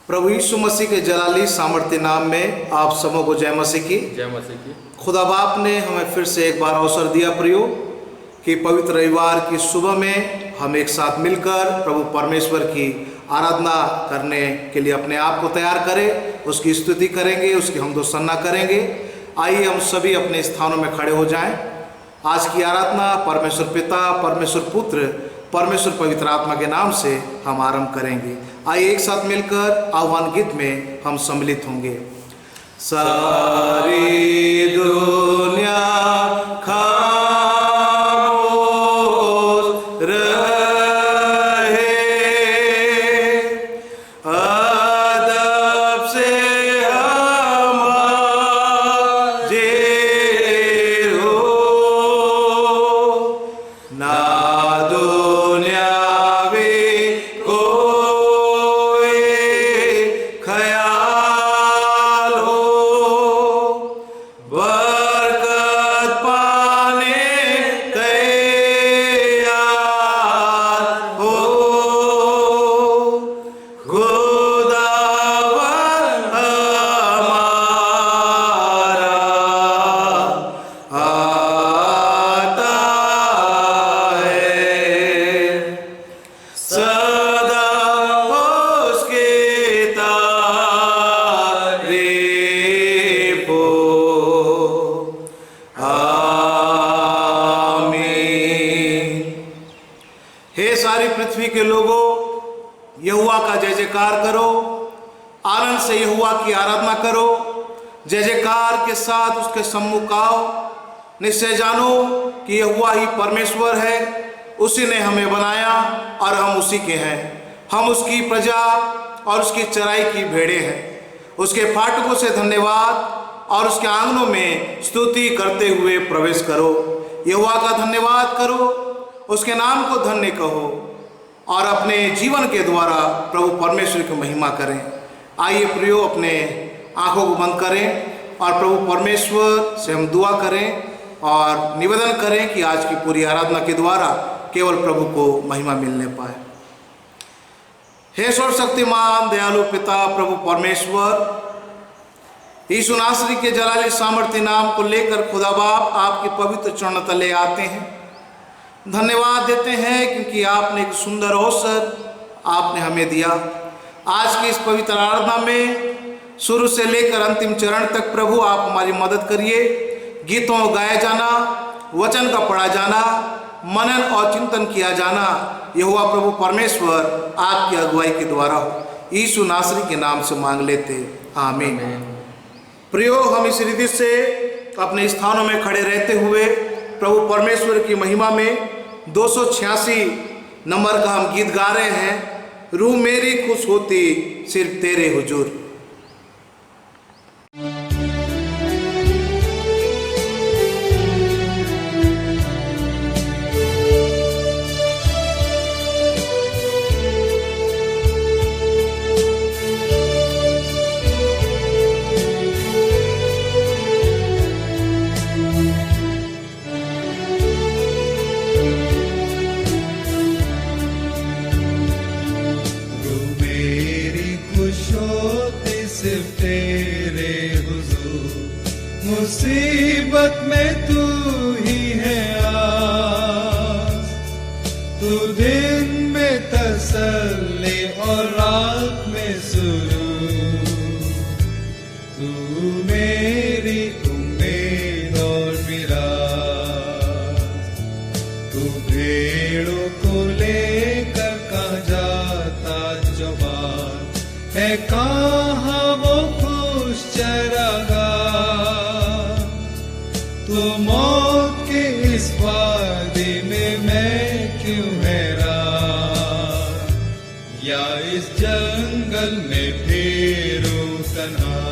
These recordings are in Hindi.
प्रभु यीशु मसीह के जलाली सामर्थ्य नाम में आप सबों को जय मसीह की। जय मसीह की। खुदा बाप ने हमें फिर से एक बार अवसर दिया प्रियो कि पवित्र रविवार की सुबह में हम एक साथ मिलकर प्रभु परमेश्वर की आराधना करने के लिए अपने आप को तैयार करें, उसकी स्तुति करेंगे, उसकी हमदोसन्ना करेंगे। आइए हम सभी अपने स्थानों में खड़े हो जाएं। आज की आराधना परमेश्वर पिता, परमेश्वर पुत्र, परमेश्वर पवित्र आत्मा के नाम से हम आरंभ करेंगे। आइए एक साथ मिलकर आह्वान गीत में हम सम्मिलित होंगे। सारी दुनिया पृथ्वी के लोगों, यहोवा का जय जयकार करो, आनंद से यहोवा की आराधना करो, जय जयकार के साथ उसके सम्मुख आओ। निश्चय जानो कि यहोवा ही परमेश्वर है, उसी ने हमें बनाया और हम उसी के हैं। हम उसकी प्रजा और उसकी चराई की भेड़ें हैं। उसके फाटकों से धन्यवाद और उसके आंगनों में स्तुति करते हुए प्रवेश करो। यहोवा का धन्यवाद करो, उसके नाम को धन्य कहो और अपने जीवन के द्वारा प्रभु परमेश्वर की महिमा करें। आइए प्रियो, अपने आंखों को बंद करें और प्रभु परमेश्वर से हम दुआ करें और निवेदन करें कि आज की पूरी आराधना के द्वारा केवल प्रभु को महिमा मिलने पाए। हे सर्वशक्तिमान दयालु पिता प्रभु परमेश्वर, यीशु नासरी के जलाली सामर्थ्य नाम को लेकर खुदा बाप आपके पवित्र चरण तले आते हैं। धन्यवाद देते हैं क्योंकि आपने एक सुंदर अवसर आपने हमें दिया। आज की इस पवित्र आराधना में शुरू से लेकर अंतिम चरण तक प्रभु आप हमारी मदद करिए। गीतों गाया जाना, वचन का पढ़ा जाना, मनन और चिंतन किया जाना यहोवा प्रभु परमेश्वर आपकी अगुवाई के द्वारा हो। यीशु नासरी के नाम से मांग लेते, आमीन। प्रियो, हम इस रीति से अपने स्थानों में खड़े रहते हुए प्रभु परमेश्वर की महिमा में 286 नंबर का हम गीत गा रहे हैं। रूह मेरी खुश होती सिर्फ तेरे हुजूर। मुसीबत में तू ही है आस, तू दिन में तसल्ली और रात में सुरूर। तू मेरी उम्मीद और मिराज, तू भेड़ों को लेकर कहाँ जाता जवान है, कहाँ वो खुश चरागा। तो मौत के इस वादी में मैं क्यों हैरान, या इस जंगल में फिरूं तन्हा।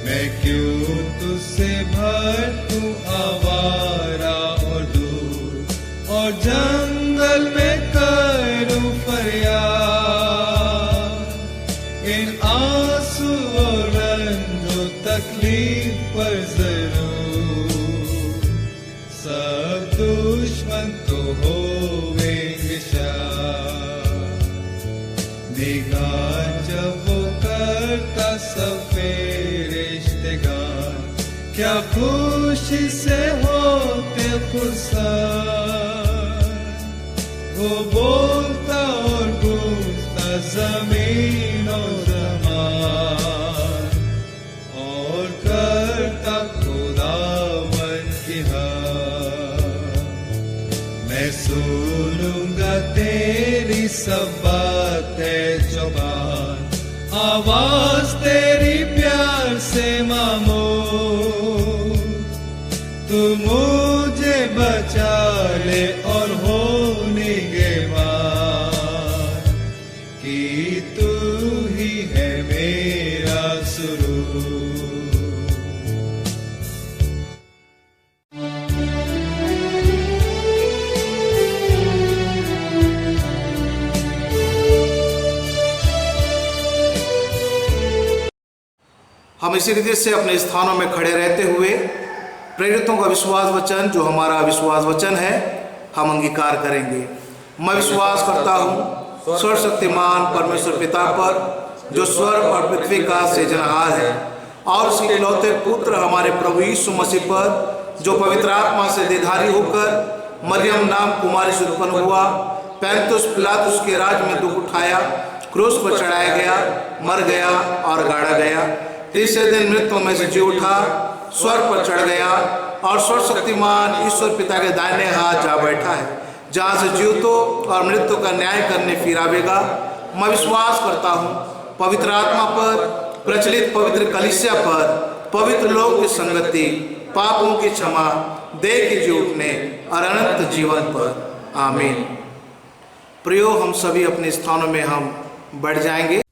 मैं क्यों तुझसे भटकूं आवारा और दूर, और जंगल में करूं फरियाद। इन आंसू और रंजो तकलीफ पर जरूर सब दुश्मन तो होवेंगे शार। निगाह जब वो करता सफेद रिश्तेगार, क्या खुशी से होते खुशहाल। वो बोलता और गूंजता ज़मीन और ज़मान, और करता खुदावन की हार। मैं सुनूंगा तेरी सब बातें जुबान, आवाज तेरी प्यार से मामो। तू मुझे बचा ले और हो निगहबान, कि तू ही है मेरा सुरूर। हम इसी रीति से अपने स्थानों में खड़े रहते हुए प्रेरितों का विश्वास वचन, जो हमारा विश्वास वचन है, हम अंगीकार करेंगे। मैं विश्वास करता हूँ सर्वशक्तिमान परमेश्वर पिता पर, जो स्वर्ग और पृथ्वी का सृजनहार है, और उसके इकलौते पुत्र हमारे प्रभु यीशु मसीह पर, जो पवित्र आत्मा से देहधारी होकर मरियम नाम कुमारी से उत्पन्न हुआ, पैंतुस पिलातुस के राज में दुख उठाया, क्रूस पर चढ़ाया गया, मर गया और गाड़ा गया, तीसरे दिन मृत्यु में से जी उठा, स्वर्ग पर चढ़ गया और सर्वशक्तिमान ईश्वर पिता के दाहिने हाथ जा बैठा है, जहाँ से जीवतों और मृत्यु का न्याय करने फिर आवेगा। मैं विश्वास करता हूँ पवित्र आत्मा पर, प्रचलित पवित्र कलीसिया पर, पवित्र लोक की संगति, पापों की क्षमा, देह के जी उठने और अनंत जीवन पर। आमीन। प्रियो, हम सभी अपने स्थानों में हम बैठ जाएंगे।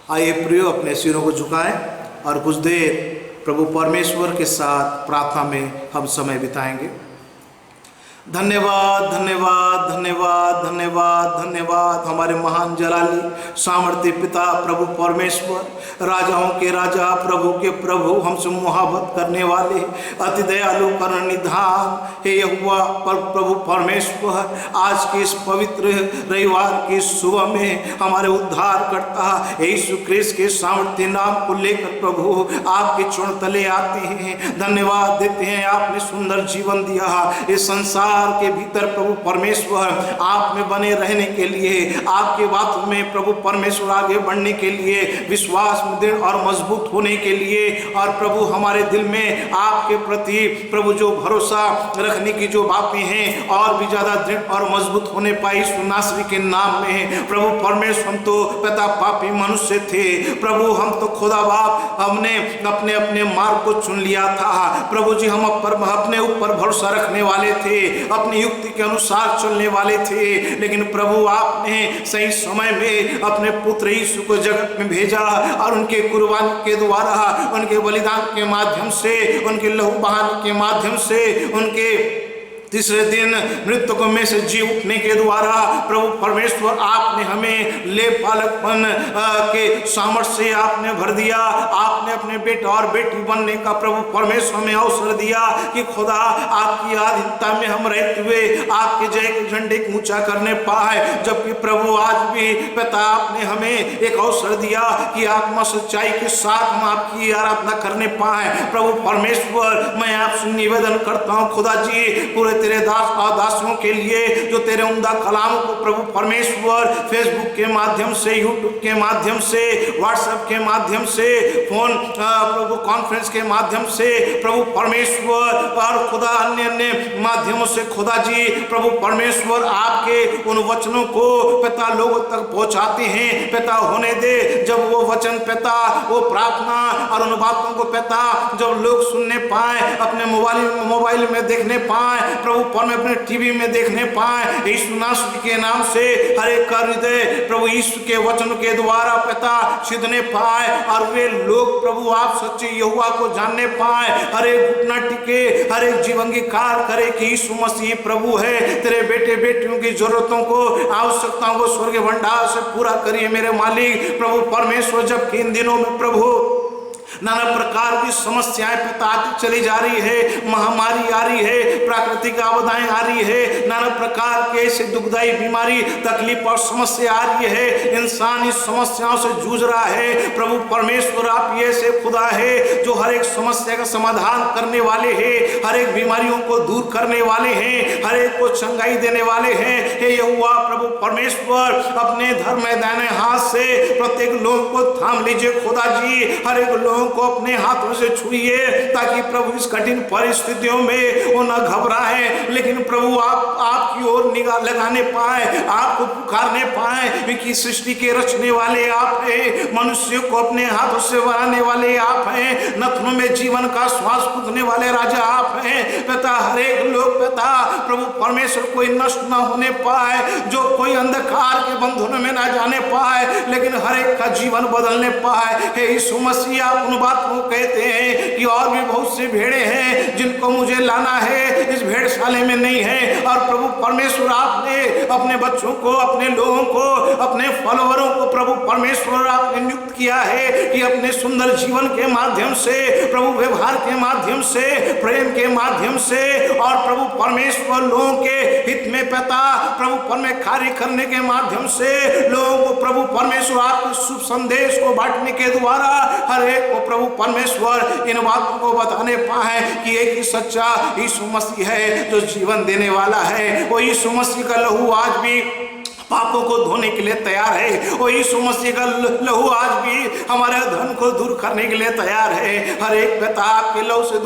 आइए प्रियो, अपने सिरों को झुकाएं और कुछ देर प्रभु परमेश्वर के साथ प्रार्थना में हम समय बिताएंगे। धन्यवाद धन्यवाद धन्यवाद धन्यवाद धन्यवाद हमारे महान जलाली सामर्थ्य पिता प्रभु परमेश्वर, राजाओं के राजा प्रभु के प्रभु, हमसे मुहाबत करने वाले अति दयालु करुणा निधान हे यहोवा प्रभु परमेश्वर, आज के इस पवित्र रविवार की सुबह में हमारे उद्धार करता यीशु क्रिस्त के सामर्थ्य नाम को लेकर प्रभु आपके चरण तले आते हैं। धन्यवाद देते हैं, आपने सुंदर जीवन दिया इस संसार के भीतर प्रभु परमेश्वर, आप में बने रहने के लिए, आपके बातों में प्रभु परमेश्वर आगे बढ़ने के लिए, विश्वास में दृढ़ और मजबूत होने के लिए, और प्रभु हमारे दिल में आपके प्रति प्रभु जो भरोसा रखने की जो बातें हैं और भी ज्यादा दृढ़ और मजबूत होने पाई यीशु नासरी के नाम में। प्रभु परमेश्वर, हम तो पिता पापी मनुष्य थे प्रभु, हम तो खुदा बाप हमने अपने अपने मार्ग को चुन लिया था प्रभु जी, हम अपने ऊपर भरोसा रखने वाले थे, अपनी युक्ति के अनुसार चलने वाले थे, लेकिन प्रभु आपने सही समय में अपने पुत्र यीशु को जगत में भेजा और उनके कुर्बानी के द्वारा, उनके बलिदान के माध्यम से, उनके लहू बहाने के माध्यम से, उनके तीसरे दिन मृतकों में से जी उठने के द्वारा प्रभु परमेश्वर आपने हमें ले पालकपन के सामर्थ्य से आपने भर दिया। आपने अपने बेटा और बेटी बनने का प्रभु परमेश्वर में अवसर दिया कि खुदा आपकी आधीनता में हम रहते हुए आपके जय के झंडे को ऊंचा करने पाए। जबकि प्रभु आज भी पिता आपने हमें एक अवसर दिया कि आत्मा सच्चाई के साथ हम आपकी आराधना करने पाए। प्रभु परमेश्वर, मैं आपसे निवेदन करता हूँ खुदा जी, पूरे तेरे दास और दासियों के लिए जो तेरे उम्दा कलामों को प्रभु परमेश्वर फेसबुक के माध्यम से, यूट्यूब के माध्यम से, व्हाट्सएप के माध्यम से, फोन प्रभु कॉन्फ्रेंस के माध्यम से प्रभु परमेश्वर और खुदा अन्य अन्य माध्यमों से खुदा जी प्रभु परमेश्वर आपके उन वचनों को पिता लोगों तक पहुंचाते हैं। पिता होने दे जब वो वचन पिता, वो प्रार्थना और उन बातों को पिता जब लोग सुनने पाए, अपने मोबाइल में देखने पाए प्रभु परमेश्वर, अपने टीवी में देखने पाए, यीशु नासरी के नाम से हर एक का हृदय प्रभु यीशु के वचन के द्वारा पिता सिद्धने पाए और वे लोग प्रभु आप सच्चे यहोवा को जानने पाए। हर एक घुटना टिके, हर एक जीवन की कार करे कि यीशु मसीह प्रभु है। तेरे बेटे बेटियों की जरूरतों को, आवश्यकताओं को स्वर्ग भंडार से पूरा करिए मेरे मालिक प्रभु परमेश्वर। जबकि इन दिनों में प्रभु नाना प्रकार की समस्याएं पिता आती चली जा रही है, महामारी आ रही है, प्राकृतिक आपदाएं आ रही है, नाना प्रकार के ऐसे दुखदायी बीमारी, तकलीफ और समस्या आ रही है, इंसान इस समस्याओं से जूझ रहा है। प्रभु परमेश्वर, आप ये ऐसे खुदा है जो हर एक समस्या का समाधान करने वाले हैं, हर एक बीमारियों को दूर करने वाले हैं, हर एक को चंगाई देने वाले हैं। हे यहोवा प्रभु परमेश्वर, अपने धर्म दाहिने हाथ से प्रत्येक लोग को थाम लीजिए खुदा जी, हर एक लोगों को अपने हाथों से छुइए ताकि प्रभु इस कठिन परिस्थितियों में वो न घबराए, लेकिन प्रभु आप आपकी ओर निगाह लगाने पाए, आपको पुकारने पाए, क्योंकि सृष्टि के रचने वाले आप हैं, मनुष्य को अपने हाथों से बनाने वाले आप हैं, नथनों में जीवन का श्वास फूंकने वाले राजा आप हैं। पिता हर एक लोग पिता प्रभु परमेश्वर कोई नष्ट न होने पाए, जो कोई अंधकार के बंधनों में ना जाने पाए, लेकिन हर एक का जीवन बदलने पाए। हे यीशु मसीह, आप उन बात को कहते हैं कि और भी बहुत से भेड़े हैं जिनको मुझे लाना है, इस भेड़शाले में नहीं है। और प्रभु परमेश्वर, आपने अपने बच्चों को, अपने लोगों को, अपने फॉलोअरों को प्रभु परमेश्वर आपने नियुक्त किया है कि अपने सुंदर जीवन के माध्यम से, प्रभु व्यवहार के माध्यम से, प्रेम के माध्यम से और प्रभु परमेश्वर लोगों के हित में पिता प्रभु परमेश्वर कार्य करने के माध्यम से लोगों को प्रभु परमेश्वर आपके शुभ संदेश को बांटने के द्वारा हर एक को प्रभु परमेश्वर इन बातों को बताने पाए कि एक ही सच्चा यीशु मसीह है जो जीवन देने वाला है। वो यीशु मसीह का लहू आज भी पापों को धोने के लिए तैयार है। वो यीशु मसीह का लहू आज भी हमारे धन को दूर करने के लिए तैयार है। हर एक पिता आपके लहू से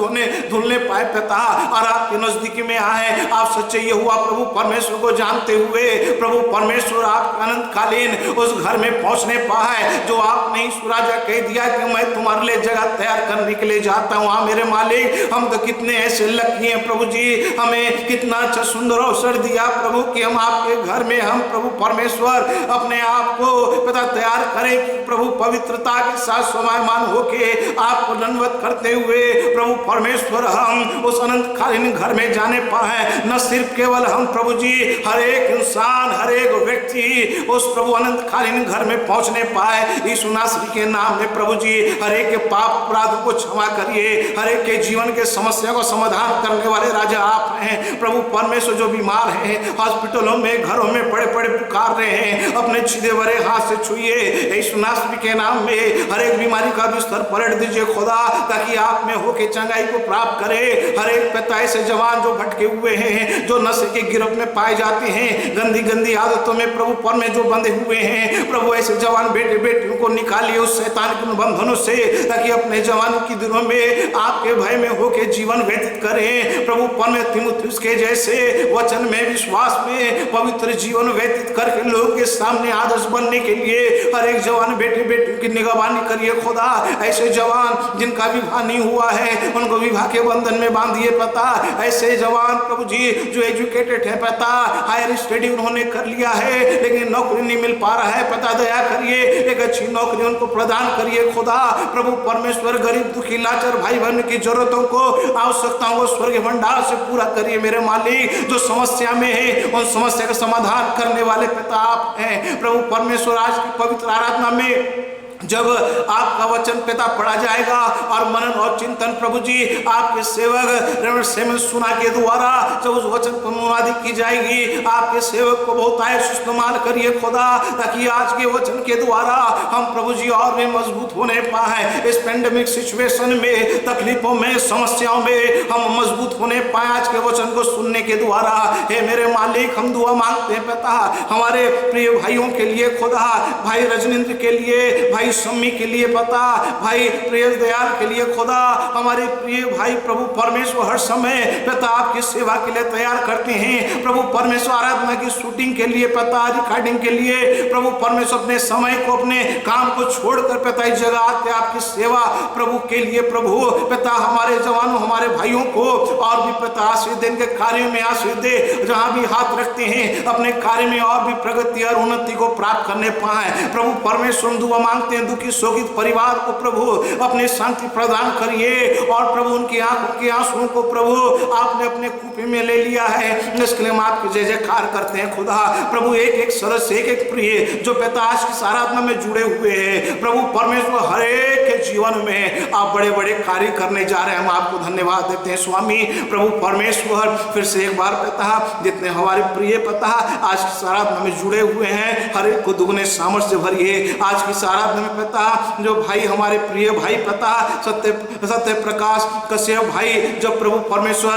धुलने पाए पिता और आपके नजदीक में आए। आप सच्चे यहोवा प्रभु परमेश्वर को जानते हुए प्रभु परमेश्वर आप अनंतकालीन उस घर में पहुंचने पाए जो आपने यीशु राजा कह दिया कि मैं तुम्हारे लिए जगह तैयार करने के लिए जाता हूँ। हाँ मेरे मालिक, हम तो कितने ऐसे लकी हैं प्रभु जी, हमें कितना अच्छा सुंदर अवसर दिया प्रभु कि हम आपके घर में हम प्रभु परमेश्वर अपने आप को पिता तैयार करे कि प्रभु पवित्रता के साथ स्वयमान होके आपको दंडवत करते हुए प्रभु परमेश्वर हम उस अनंतकालीन घर में जाने पाए। न सिर्फ केवल हम प्रभु जी, हर एक इंसान, हर एक व्यक्ति उस प्रभु अनंतकालीन घर में पहुंचने पाए। यीशु नासरी के नाम में प्रभु जी हर एक के पाप अपराधों को क्षमा करिए, हर एक के जीवन के समस्या को समाधान करने वाले राजा आप हैं। प्रभु परमेश्वर जो बीमार हैं, हॉस्पिटलों में, घरों में पड़े पड़े पुकार रहे हैं, अपने छिदे भरे हाथ से छुइए यीशु नासरी के नाम में। हर एक बीमारी का बिस्तर पलट दीजिए खुदा, ताकि आप में होके चंगाई को प्राप्त करे। हर एक पिता ऐसे जवान जो भटके हुए हैं, जो नशे के गिरफ्त में पाए जाते हैं, गंदी गंदी आदतों में प्रभु पर में जो बंधे हुए हैं, प्रभु ऐसे जवान बेटे बेटियों को निकालिए उस शैतान के बंधनों से, ताकि अपने जवानों की दिनों में आपके भय में होके जीवन व्यतीत करें। प्रभु परमेश्वर तीमुथियुस के जैसे वचन में, विश्वास में पवित्र जीवन व्यतीत करके लोगों के सामने आदर्श बनने के लिए हर एक जवान बेटे बेटियों की निगरानी करिए खुदा। ऐसे जवान जिनका विवाह नहीं हुआ है, उनको विवाह के बंधन में बांधिए पता। ऐसे जवान प्रभु जी जो एजुकेटेड है पता, हायर स्टडी उन्होंने कर लिया है लेकिन नौकरी नहीं मिल पा रहा है पता, दया करिए एक अच्छी नौकरी उनको प्रदान करिए खुदा। प्रभु परमेश्वर गरीब दुखी लाचार भाई बहन की जरूरतों को, आवश्यकताओं को स्वर्ग भंडार से पूरा करिए मेरे मालिक। जो समस्या में है उन समस्या का समाधान करने वाले पिता आप हैं। प्रभु परमेश्वर आज की पवित्र आराधना में जब आपका वचन पिता पढ़ा जाएगा और मनन और चिंतन प्रभु जी आपके सेवक रेवरेंड सैमुअल सुना के द्वारा जब उस वचन पर अनुवादित की जाएगी, आपके सेवक को बहुत इस्तेमाल करिए खुदा, ताकि आज के वचन के द्वारा हम प्रभु जी और भी मजबूत होने पाए। इस पेंडेमिक सिचुएशन में, तकलीफों में, समस्याओं में हम मजबूत होने पाए आज के वचन को सुनने के द्वारा। हे मेरे मालिक, हम दुआ मांगते हैं पिता हमारे प्रिय भाइयों के लिए खुदा, भाई रजनींद्र के लिए, भाई सम्मी के लिए पता, भाई प्रियस दयाल के लिए खुदा, हमारे प्रिय भाई प्रभु परमेश्वर हर समय पिता आपकी सेवा के लिए तैयार करते हैं। प्रभु परमेश्वर आराधना की शूटिंग के लिए पता, रिकॉर्डिंग के लिए प्रभु परमेश्वर अपने समय को, अपने काम को छोड़कर पिता इस जगह आते आपकी सेवा प्रभु के लिए। प्रभु पिता हमारे जवानों, हमारे भाइयों को और भी पिता आशीष देने के कार्यों में आशीष दे, जहां भी हाथ रखते हैं अपने कार्य में और भी प्रगति और उन्नति को प्राप्त करने पाए। प्रभु परमेश्वर दुआ मांगते हैं दुखी शोकित परिवार को प्रभु अपने शांति प्रदान करिए, और प्रभु उनकी आंखों के आंसुओं को प्रभु आपने अपने कूपी में ले लिया है। इसके लिए हम आपके जय जयकार करते हैं खुदा। प्रभु एक एक सदस्य, एक एक प्रिय जो पिता आज की आराधना में जुड़े हुए हैं, प्रभु परमेश्वर हर एक के जीवन में आप बड़े बड़े कार्य करने जा रहे हैं। हम आपको धन्यवाद देते हैं स्वामी। प्रभु परमेश्वर फिर से एक बार पिता जितने हमारे प्रिय पिता आज की आराधना में जुड़े हुए हैं, हर एक को दुगने सामर्थ्य भरिए। आज की आराधना में पिता जो भाई हमारे प्रिय भाई पिता सत्य प्रकाश कश्यप भाई जब प्रभु परमेश्वर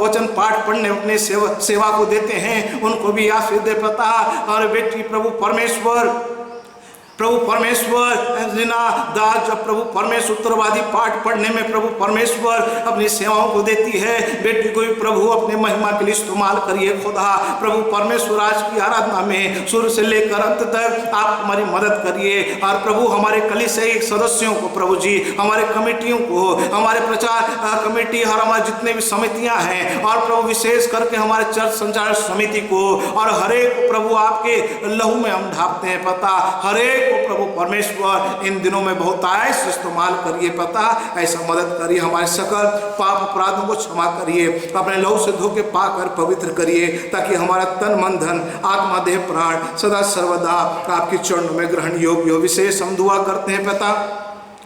वचन पाठ पढ़ने अपने सेवा को देते हैं, उनको भी आशीष दे पिता। और बेटी प्रभु परमेश्वर रीना दास जब प्रभु परमेश्वर उत्तरवादी पाठ पढ़ने में प्रभु परमेश्वर अपनी सेवाओं को देती है, बेटी को भी प्रभु अपने महिमा के लिए इस्तेमाल करिए खुदा। प्रभु परमेश्वर आज की आराधना में शुरू से लेकर अंत तक आप हमारी मदद करिए। और प्रभु हमारे कलीसिया के सदस्यों को प्रभु जी, हमारे कमेटियों को, हमारे प्रचार कमेटी और हमारे जितने भी समितियां हैं, और प्रभु विशेष करके हमारे चर्च संचार समिति को और हर एक प्रभु आपके लहू में हम ढापते हैं पता। हर एक प्रभु परमेश्वर इन दिनों में बहुत आयस इस्तेमाल करिए पता, ऐसा मदद करिए। हमारे सकल पाप अपराधों को क्षमा करिए, अपने लहू से धोके पाकर पवित्र करिए, ताकि हमारा तन मन धन आत्मा देह प्राण सदा सर्वदा आपके चरणों में ग्रहण योग्य हो। विशेष हम दुआ करते हैं पिता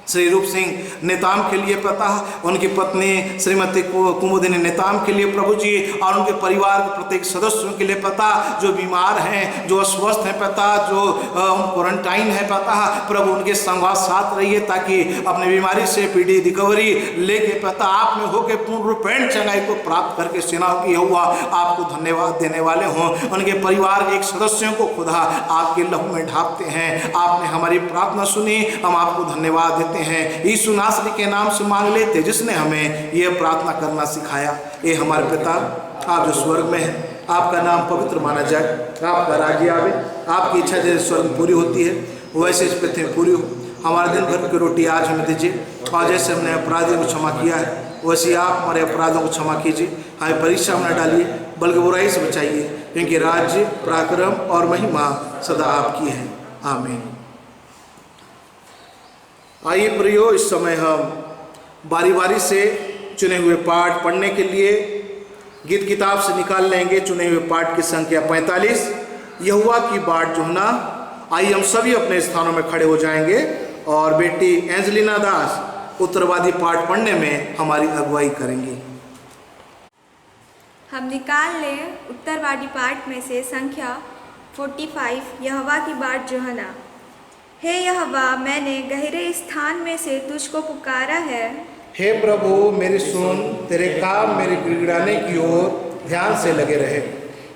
श्री रूप सिंह नेताम के लिए पता, उनकी पत्नी श्रीमती कुमुदिनी नेताम के लिए प्रभु जी, और उनके परिवार के प्रत्येक सदस्यों के लिए पता, जो बीमार हैं, जो अस्वस्थ हैं पता, जो क्वारंटाइन है पता, प्रभु उनके संवाद साथ रहिए, ताकि अपनी बीमारी से पीढ़ी रिकवरी लेके पता आप में होकर पूर्ण रूपेण चंगाई को प्राप्त करके सेनाओं की हुआ आपको धन्यवाद देने वाले हों। उनके परिवार के एक सदस्यों को खुदा आपके लहू में ढापते हैं। आपने हमारी प्रार्थना सुनी, हम आपको धन्यवाद देते हैं। यीशु नासरी के नाम से मांग लेते जिसने हमें यह प्रार्थना करना सिखाया। ये हमारे पिता आप जो स्वर्ग में हैं, आपका नाम पवित्र माना जाए, आपका राज्य आवे, आपकी इच्छा जैसे स्वर्ग में पूरी होती है वैसे इस पृथ्वी में पूरी हो। हमारे दिन भर की रोटी आज हमें दीजिए, और जैसे हमने अपराधियों को क्षमा किया है वैसे आप हमारे अपराधों को क्षमा कीजिए, हमें परीक्षा में न डालिए बल्कि बुराई से बचाइए, क्योंकि राज्य, पराक्रम और महिमा सदा आपकी है। आमीन। आइए प्रियो, इस समय हम बारी बारी से चुने हुए पाठ पढ़ने के लिए गीत किताब से निकाल लेंगे। चुने हुए पाठ की संख्या 45, यहोवा की बाट जोहना। आइए हम सभी अपने स्थानों में खड़े हो जाएंगे और बेटी एंजलिना दास उत्तरवादी पाठ पढ़ने में हमारी अगुवाई करेंगी। हम निकाल लें उत्तरवादी पाठ में से संख्या 45, यहोवा की बाट जोहना। हे यहोवा, मैंने गहरे स्थान में से तुझको पुकारा है। हे प्रभु, मेरी सुन, तेरे काम मेरे गिड़गिड़ाने की ओर ध्यान से लगे रहे।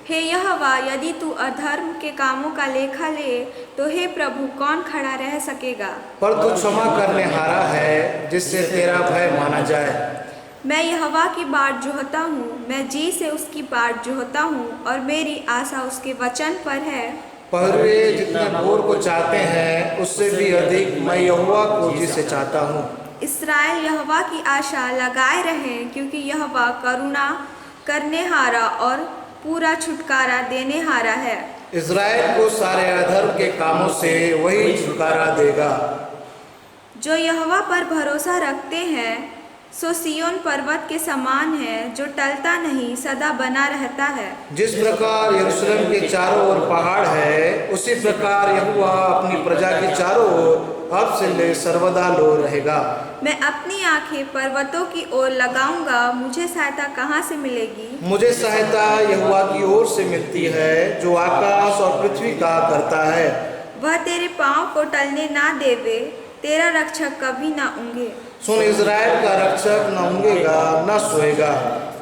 हे यहोवा, यदि तू अधर्म के कामों का लेखा ले तो हे प्रभु, कौन खड़ा रह सकेगा। पर तू क्षमा करने हारा है, जिससे तेरा भय माना जाए। मैं यहोवा की बाट जोहता हूँ, मैं जी से उसकी बाट जोहता हूँ, और मेरी आशा उसके वचन पर है। पर वे जितने भोर को चाहते हैं, उससे भी अधिक मैं यहोवा को जी से चाहता हूँ। इस्राएल यहोवा की आशा लगाए रहे, क्योंकि यहोवा करुणा करने हारा और पूरा छुटकारा देने हारा है। इस्राएल को सारे अधर्म के कामों से वही छुटकारा देगा। जो यहोवा पर भरोसा रखते हैं सो सिय्योन पर्वत के समान है, जो टलता नहीं, सदा बना रहता है। जिस प्रकार यरूशलेम के चारों ओर पहाड़ है, उसी प्रकार यहोवा अपनी प्रजा के चारों ओर अब से ले सर्वदा लो रहेगा। मैं अपनी आंखें पर्वतों की ओर लगाऊंगा, मुझे सहायता कहाँ से मिलेगी। मुझे सहायता यहोवा की ओर से मिलती है, जो आकाश और पृथ्वी का करता है। वह तेरे पाँव को टलने ना देवे, तेरा रक्षक कभी ना ऊँघे। सुन, इज़राइल का रक्षक न ऊँघेगा न सोएगा।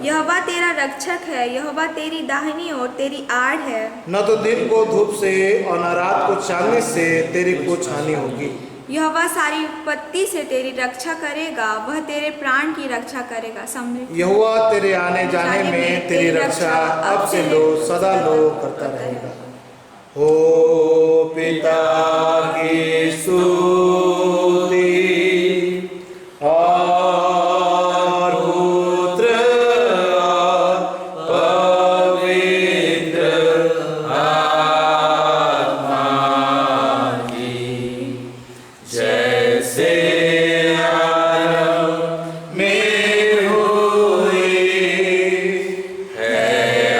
यहोवा तेरा रक्षक है, यहोवा तेरी दाहिनी ओर तेरी आड़ है। न तो दिन को धूप से और न रात को चांदनी से तेरी कुछ हानि होगी। यहोवा सारी उत्पत्ति से तेरी रक्षा करेगा, वह तेरे प्राण की रक्षा करेगा। समृद्धि यहोवा तेरे आने जाने में तेरी रक्षा अब से लो सदा लो करता रहेगा। ओ पिता की स्तुति और पुत्र और पवित्र आत्मा की, जैसे आरंभ में हुई है,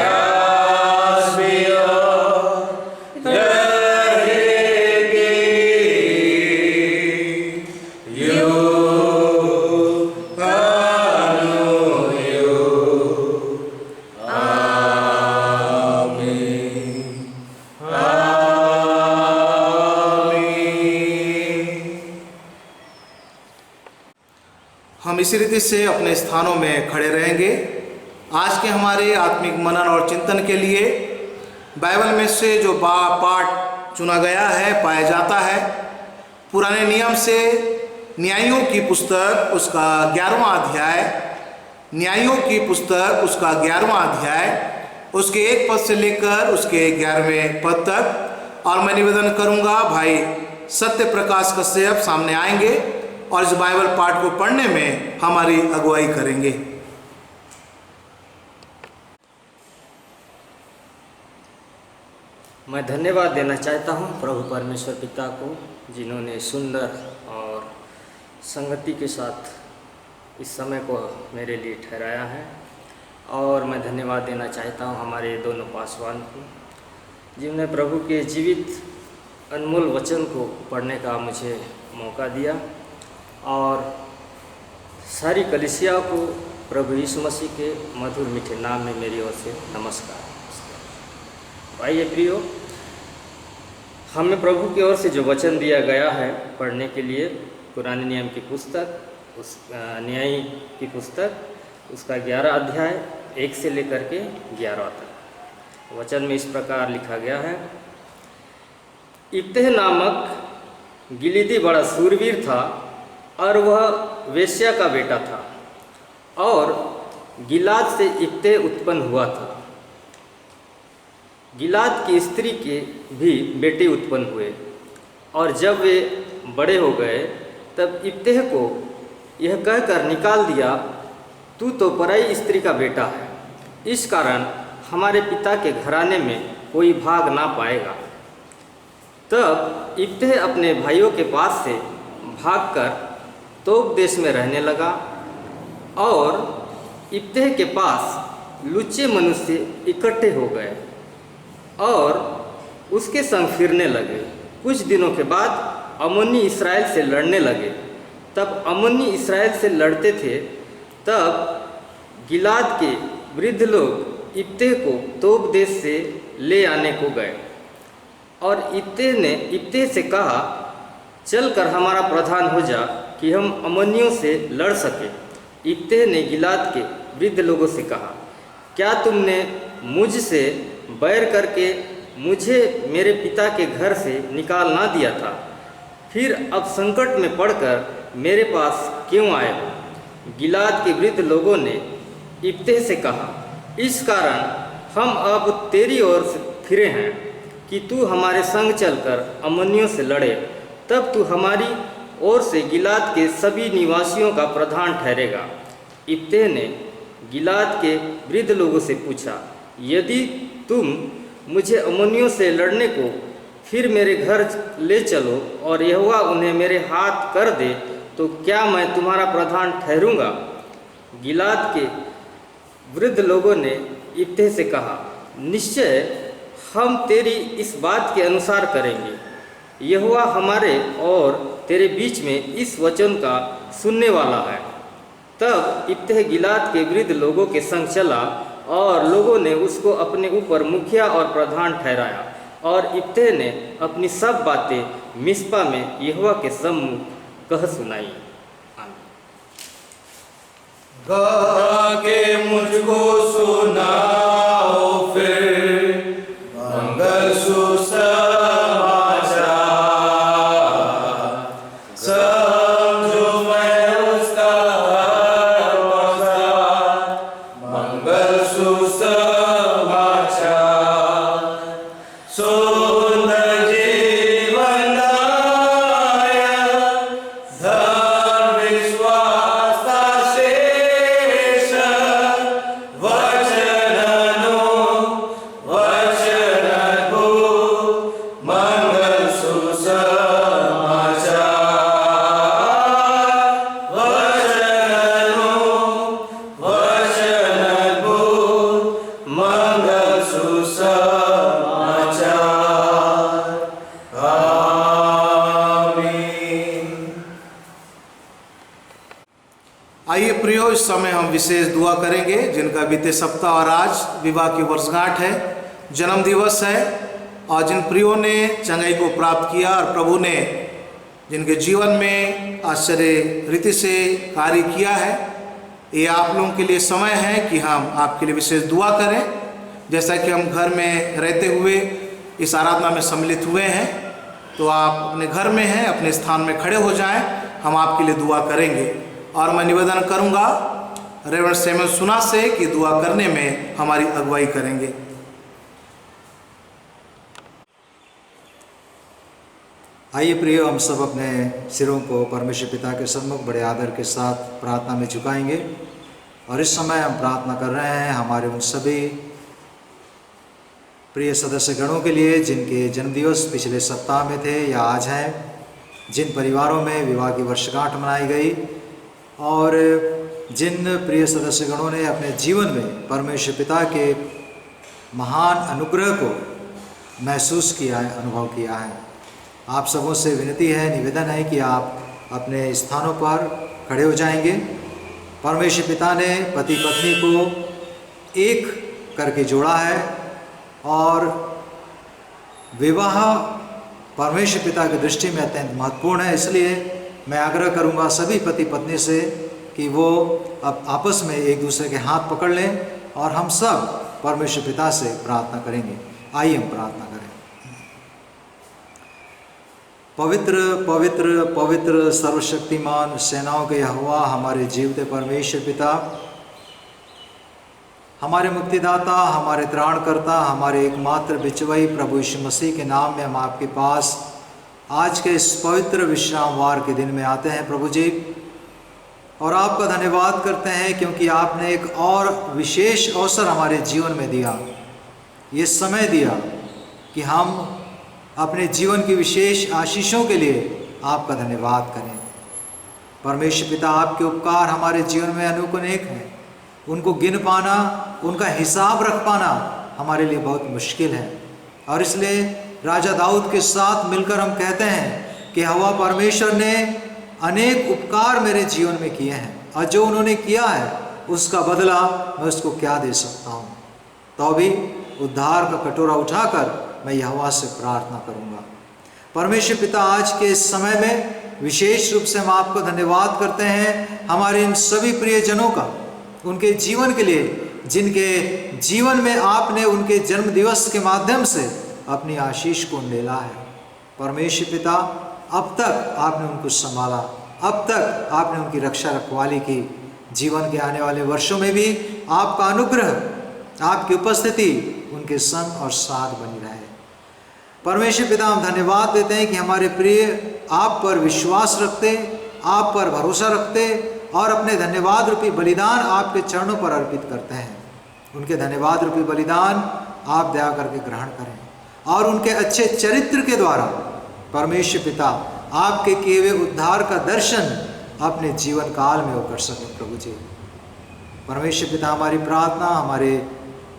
आज भी और रहेगी, हम इसी रीति से अपने स्थानों में खड़े रहेंगे। आज के हमारे आत्मिक मनन और चिंतन के लिए बाइबल में से जो पाठ चुना गया है पाया जाता है, पुराने नियम से न्यायों की पुस्तक उसका 11वां अध्याय, न्यायों की पुस्तक उसका 11वां अध्याय, उसके 1 पद से लेकर उसके 11वें पद तक। और मैं निवेदन करूंगा भाई सत्य प्रकाश कश्यप सामने आएंगे और इस बाइबल पाठ को पढ़ने में हमारी अगुवाई करेंगे। मैं धन्यवाद देना चाहता हूं प्रभु परमेश्वर पिता को, जिन्होंने सुंदर और संगति के साथ इस समय को मेरे लिए ठहराया है। और मैं धन्यवाद देना चाहता हूं हमारे दोनों पासवान को, जिन्होंने प्रभु के जीवित अनमोल वचन को पढ़ने का मुझे मौका दिया। और सारी कलीसिया को प्रभु यीशु मसीह के मधुर मीठे नाम में मेरी ओर से नमस्कार। आइए प्रियो, हमें प्रभु की ओर से जो वचन दिया गया है पढ़ने के लिए, पुराने नियम की पुस्तक उस न्याय की पुस्तक उसका 11 अध्याय 1 से लेकर के 11 तक। वचन में इस प्रकार लिखा गया है, इब्तेह नामक गिलीदी बड़ा सूरवीर था और वह वेश्या का बेटा था, और गिलाद से इब्तेह उत्पन्न हुआ था। गिलाद की स्त्री के भी बेटे उत्पन्न हुए, और जब वे बड़े हो गए तब इब्तेह को यह कहकर निकाल दिया तू तो पराई स्त्री का बेटा है, इस कारण हमारे पिता के घराने में कोई भाग ना पाएगा। तब इब्तह अपने भाइयों के पास से भागकर तोब देश में रहने लगा और इब्तह के पास लुच्चे मनुष्य इकट्ठे हो गए और उसके संग फिरने लगे। कुछ दिनों के बाद अम्मोनी इसराइल से लड़ने लगे। तब अम्मोनी इसराइल से लड़ते थे, तब गिलाद के वृद्ध लोग इब्तह को तोब देश से ले आने को गए और इब्तह ने इब्तह से कहा, चल कर हमारा प्रधान हो जा कि हम अम्मोनियों से लड़ सके। इब्तह ने गिलाद के वृद्ध लोगों से कहा, क्या तुमने मुझसे बैर करके मुझे मेरे पिता के घर से निकाल ना दिया था? फिर अब संकट में पड़कर मेरे पास क्यों आए हो? गिलाद के वृद्ध लोगों ने इब्तह से कहा, इस कारण हम अब तेरी ओर से फिरे हैं कि तू हमारे संग चलकर अम्मोनियों से लड़े। तब तू हमारी ओर से गिलाद के सभी निवासियों का प्रधान ठहरेगा। इब्तह ने गिलाद के वृद्ध लोगों से पूछा, यदि तुम मुझे अम्मोनियों से लड़ने को फिर मेरे घर ले चलो और यहोवा उन्हें मेरे हाथ कर दे, तो क्या मैं तुम्हारा प्रधान ठहरूंगा? गिलाद के वृद्ध लोगों ने इब्तह से कहा, निश्चय हम तेरी इस बात के अनुसार करेंगे। यहोवा हमारे और तेरे बीच में इस वचन का सुनने वाला है। तब इब्तह गिलाद के वृद्ध लोगों के संग चला और लोगों ने उसको अपने ऊपर मुखिया और प्रधान ठहराया और इब्तह ने अपनी सब बातें मिस्पा में यहोवा के सम्मुख कह सुनाई। गा के मुझको सुनाओ फिर मंगल सुसमाचार, समझो मैं उसका मंगल सुसमाचार। सुंदर जीवन धर्म विश्वास शेष वचननु वचनभु मंगल सुसमाचार। वचननु वचनभु मंगल सुसमाचार। आइए प्रियो, इस समय हम विशेष दुआ करेंगे जिनका बीते सप्ताह और आज विवाह की वर्षगांठ है, जन्म दिवस है, और जिन प्रियो ने चंगाई को प्राप्त किया और प्रभु ने जिनके जीवन में आश्चर्य रीति से कार्य किया है, ये आप लोगों के लिए समय है कि हम आपके लिए विशेष दुआ करें। जैसा कि हम घर में रहते हुए इस आराधना में सम्मिलित हुए हैं, तो आप अपने घर में हैं, अपने स्थान में खड़े हो जाएं, हम आपके लिए दुआ करेंगे। और मैं निवेदन करूंगा रेवरेंड सैमुअल सुना से कि दुआ करने में हमारी अगुवाई करेंगे। आइए प्रियो, हम सब अपने सिरों को परमेश्वर पिता के सम्मुख बड़े आदर के साथ प्रार्थना में झुकाएंगे। और इस समय हम प्रार्थना कर रहे हैं हमारे उन सभी प्रिय सदस्य गणों के लिए जिनके जन्मदिवस पिछले सप्ताह में थे या आज हैं, जिन परिवारों में विवाह की वर्षगांठ मनाई गई और जिन प्रिय सदस्य गणों ने अपने जीवन में परमेश्वर पिता के महान अनुग्रह को महसूस किया है, अनुभव किया है। आप सबों से विनती है, निवेदन है कि आप अपने स्थानों पर खड़े हो जाएंगे। परमेश्वर पिता ने पति पत्नी को एक करके जोड़ा है और विवाह परमेश्वर पिता की दृष्टि में अत्यंत महत्वपूर्ण है। इसलिए मैं आग्रह करूंगा सभी पति पत्नी से कि वो अब आपस में एक दूसरे के हाथ पकड़ लें और हम सब परमेश्वर पिता से प्रार्थना करेंगे। आइए हम प्रार्थना करें। पवित्र पवित्र पवित्र सर्वशक्तिमान सेनाओं के यहोवा, हमारे जीवते परमेश्वर पिता, हमारे मुक्तिदाता, हमारे त्राणकर्ता, हमारे एकमात्र बिचवई प्रभु यीशु मसीह के नाम में हम आपके पास आज के इस पवित्र विश्रामवार के दिन में आते हैं। प्रभु जी, और आपका धन्यवाद करते हैं क्योंकि आपने एक और विशेष अवसर हमारे जीवन में दिया, ये समय दिया कि हम अपने जीवन की विशेष आशीषों के लिए आपका धन्यवाद करें। परमेश्वर पिता, आपके उपकार हमारे जीवन में अनेक हैं, उनको गिन पाना, उनका हिसाब रख पाना हमारे लिए बहुत मुश्किल है। और इसलिए राजा दाऊद के साथ मिलकर हम कहते हैं कि यहोवा परमेश्वर ने अनेक उपकार मेरे जीवन में किए हैं और जो उन्होंने किया है उसका बदला मैं उसको क्या दे सकता हूँ। तो भी उद्धार का कटोरा उठाकर मैं यहोवा से प्रार्थना करूँगा। परमेश्वर पिता, आज के इस समय में विशेष रूप से हम आपको धन्यवाद करते हैं हमारे इन सभी प्रियजनों का, उनके जीवन के लिए, जिनके जीवन में आपने उनके जन्म दिवस के माध्यम से अपनी आशीष को लेला है। परमेश्वर पिता, अब तक आपने उनको संभाला, अब तक आपने उनकी रक्षा रखवाली की। जीवन के आने वाले वर्षों में भी आपका अनुग्रह, आपकी उपस्थिति उनके संग और साथ बनी रहे। परमेश्वर पिता, हम धन्यवाद देते हैं कि हमारे प्रिय आप पर विश्वास रखते, आप पर भरोसा रखते और अपने धन्यवाद रूपी बलिदान आपके चरणों पर अर्पित करते हैं। उनके धन्यवाद रूपी बलिदान आप दया करके ग्रहण करें और उनके अच्छे चरित्र के द्वारा परमेश्वर पिता आपके किए हुए उद्धार का दर्शन अपने जीवन काल में वो कर सकें। प्रभु जी, परमेश्वर पिता, हमारी प्रार्थना हमारे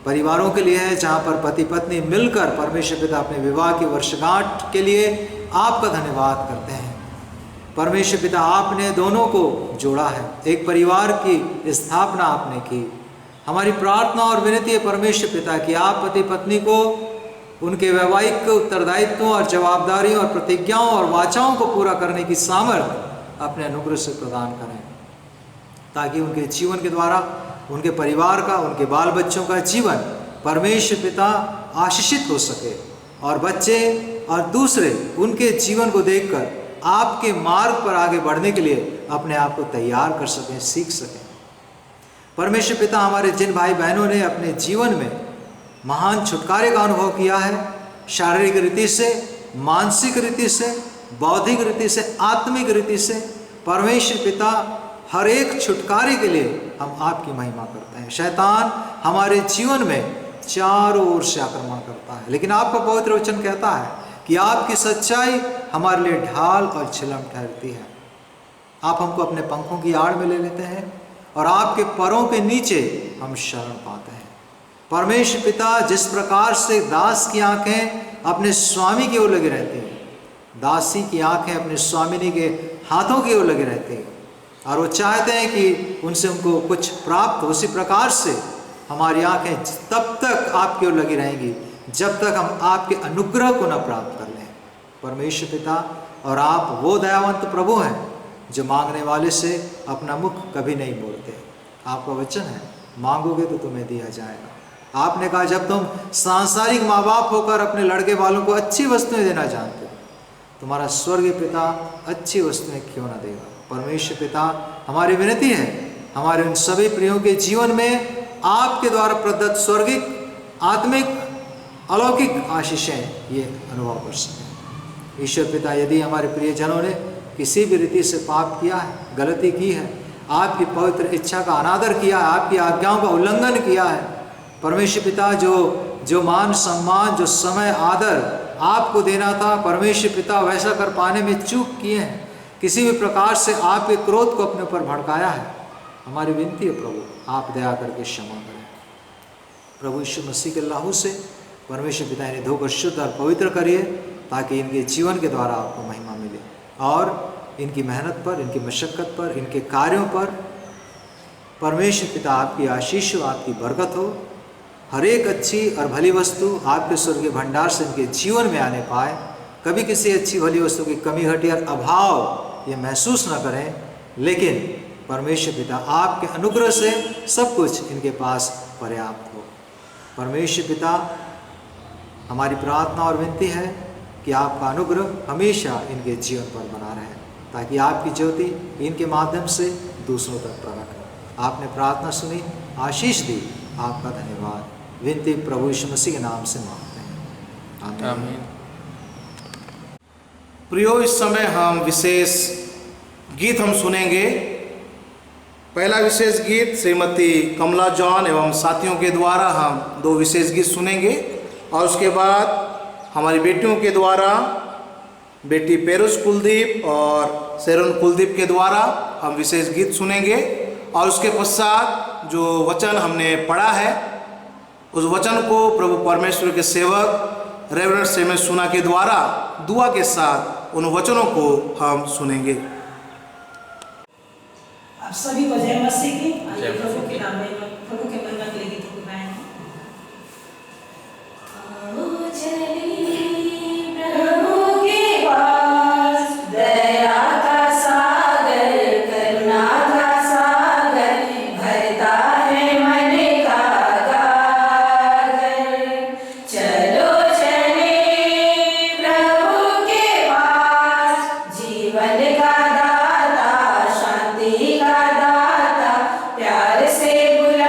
परिवारों के लिए है जहाँ पर पति पत्नी मिलकर परमेश्वर पिता अपने विवाह की वर्षगांठ के लिए आपका धन्यवाद करते हैं। परमेश्वर पिता, आपने दोनों को जोड़ा है, एक परिवार की स्थापना आपने की। हमारी प्रार्थना और विनती है परमेश्वर पिता कि आप पति पत्नी को उनके वैवाहिक उत्तरदायित्वों और जवाबदारियों और प्रतिज्ञाओं और वाचाओं को पूरा करने की सामर्थ्य अपने अनुग्रह से प्रदान करें, ताकि उनके जीवन के द्वारा उनके परिवार का, उनके बाल बच्चों का जीवन परमेश्वर पिता आशीषित हो सके और बच्चे और दूसरे उनके जीवन को देखकर आपके मार्ग पर आगे बढ़ने के लिए अपने आप को तैयार कर सकें, सीख सकें। परमेश्वर पिता, हमारे जिन भाई बहनों ने अपने जीवन में महान छुटकारे का अनुभव किया है, शारीरिक रीति से, मानसिक रीति से, बौद्धिक रीति से, आत्मिक रीति से, परमेश्वर पिता, हर एक छुटकारे के लिए हम आपकी महिमा करते हैं। शैतान हमारे जीवन में चारों ओर से आक्रमण करता है, लेकिन आपका पवित्र वचन कहता है कि आपकी सच्चाई हमारे लिए ढाल और छिलम ठहरती है। आप हमको अपने पंखों की आड़ में ले लेते हैं और आपके पैरों के नीचे हम शरण पाते हैं। परमेश्वर पिता, जिस प्रकार से दास की आंखें अपने स्वामी की ओर लगी रहती हैं, दासी की आंखें अपने स्वामिनी के हाथों की ओर लगी रहती हैं और वो चाहते हैं कि उनसे उनको कुछ प्राप्त हो, उसी प्रकार से हमारी आंखें तब तक आपकी ओर लगी रहेंगी जब तक हम आपके अनुग्रह को न प्राप्त कर लें। परमेश्वर पिता, और आप वो दयावंत प्रभु हैं जो मांगने वाले से अपना मुख कभी नहीं मोड़ते। आपका वचन है, मांगोगे तो तुम्हें दिया जाएगा। आपने कहा, जब तुम सांसारिक माँ बाप होकर अपने लड़के वालों को अच्छी वस्तुएं देना जानते हो, तुम्हारा स्वर्गीय पिता अच्छी वस्तुएं क्यों ना देगा। परमेश्वर पिता, हमारी विनती है हमारे उन सभी प्रियों के जीवन में आपके द्वारा प्रदत्त स्वर्गिक, आत्मिक, अलौकिक आशीषें ये अनुभव कर सकें। ईश्वर पिता, यदि हमारे प्रियजनों ने किसी भी रीति से पाप किया है, गलती की है, आपकी पवित्र इच्छा का अनादर किया है, आपकी आज्ञाओं का उल्लंघन किया है, परमेश्वर पिता, जो मान सम्मान, जो समय, आदर आपको देना था, परमेश्वर पिता वैसा कर पाने में चूक किए हैं, किसी भी प्रकार से आपके क्रोध को अपने ऊपर भड़काया है, हमारी विनती है प्रभु, आप दया करके क्षमा करें। प्रभु यीशु मसीह के लहू से परमेश्वर पिता इन्हें धोकर शुद्ध और पवित्र करिए, ताकि इनके जीवन के द्वारा आपको महिमा मिले और इनकी मेहनत पर, इनकी मशक्क़त पर, इनके कार्यों पर परमेश्वर पिता आपकी आशीष हो, आपकी बरकत हो। हर एक अच्छी और भली वस्तु आपके स्वर्गीय भंडार से इनके जीवन में आने पाए। कभी किसी अच्छी भली वस्तु की कमी घटी और अभाव ये महसूस न करें, लेकिन परमेश्वर पिता आपके अनुग्रह से सब कुछ इनके पास पर्याप्त हो। परमेश्वर पिता, हमारी प्रार्थना और विनती है कि आपका अनुग्रह हमेशा इनके जीवन पर बना रहे, ताकि आपकी ज्योति इनके माध्यम से दूसरों तक प्रकट हो। आपने प्रार्थना सुनी, आशीष दी, आपका धन्यवाद। विनती प्रभु यीशु मसीह के नाम से मांगते हैं, आमीन। प्रियो, इस समय हम विशेष गीत हम सुनेंगे पहला विशेष गीत श्रीमती कमला जॉन एवं साथियों के द्वारा हम 2 विशेष गीत सुनेंगे और उसके बाद हमारी बेटियों के द्वारा बेटी पेरुस कुलदीप और शेरन कुलदीप के द्वारा हम विशेष गीत सुनेंगे और उसके पश्चात जो वचन हमने पढ़ा है उस वचन को प्रभु परमेश्वर के सेवक रेवरेंड सेमेन सुना के द्वारा दुआ के साथ उन वचनों को हम सुनेंगे। आप सभी को जय मसीह की। आइए प्रभु के नाम में प्रभु के महिमा के लिए गीतों को गाएं। आओ चलिए प्रभु के पास, दया का सागर करुणा का सागर भरता है मन का गागर। चलो चले प्रभु के पास, जीवन का दाता शांति का दाता प्यार से बुला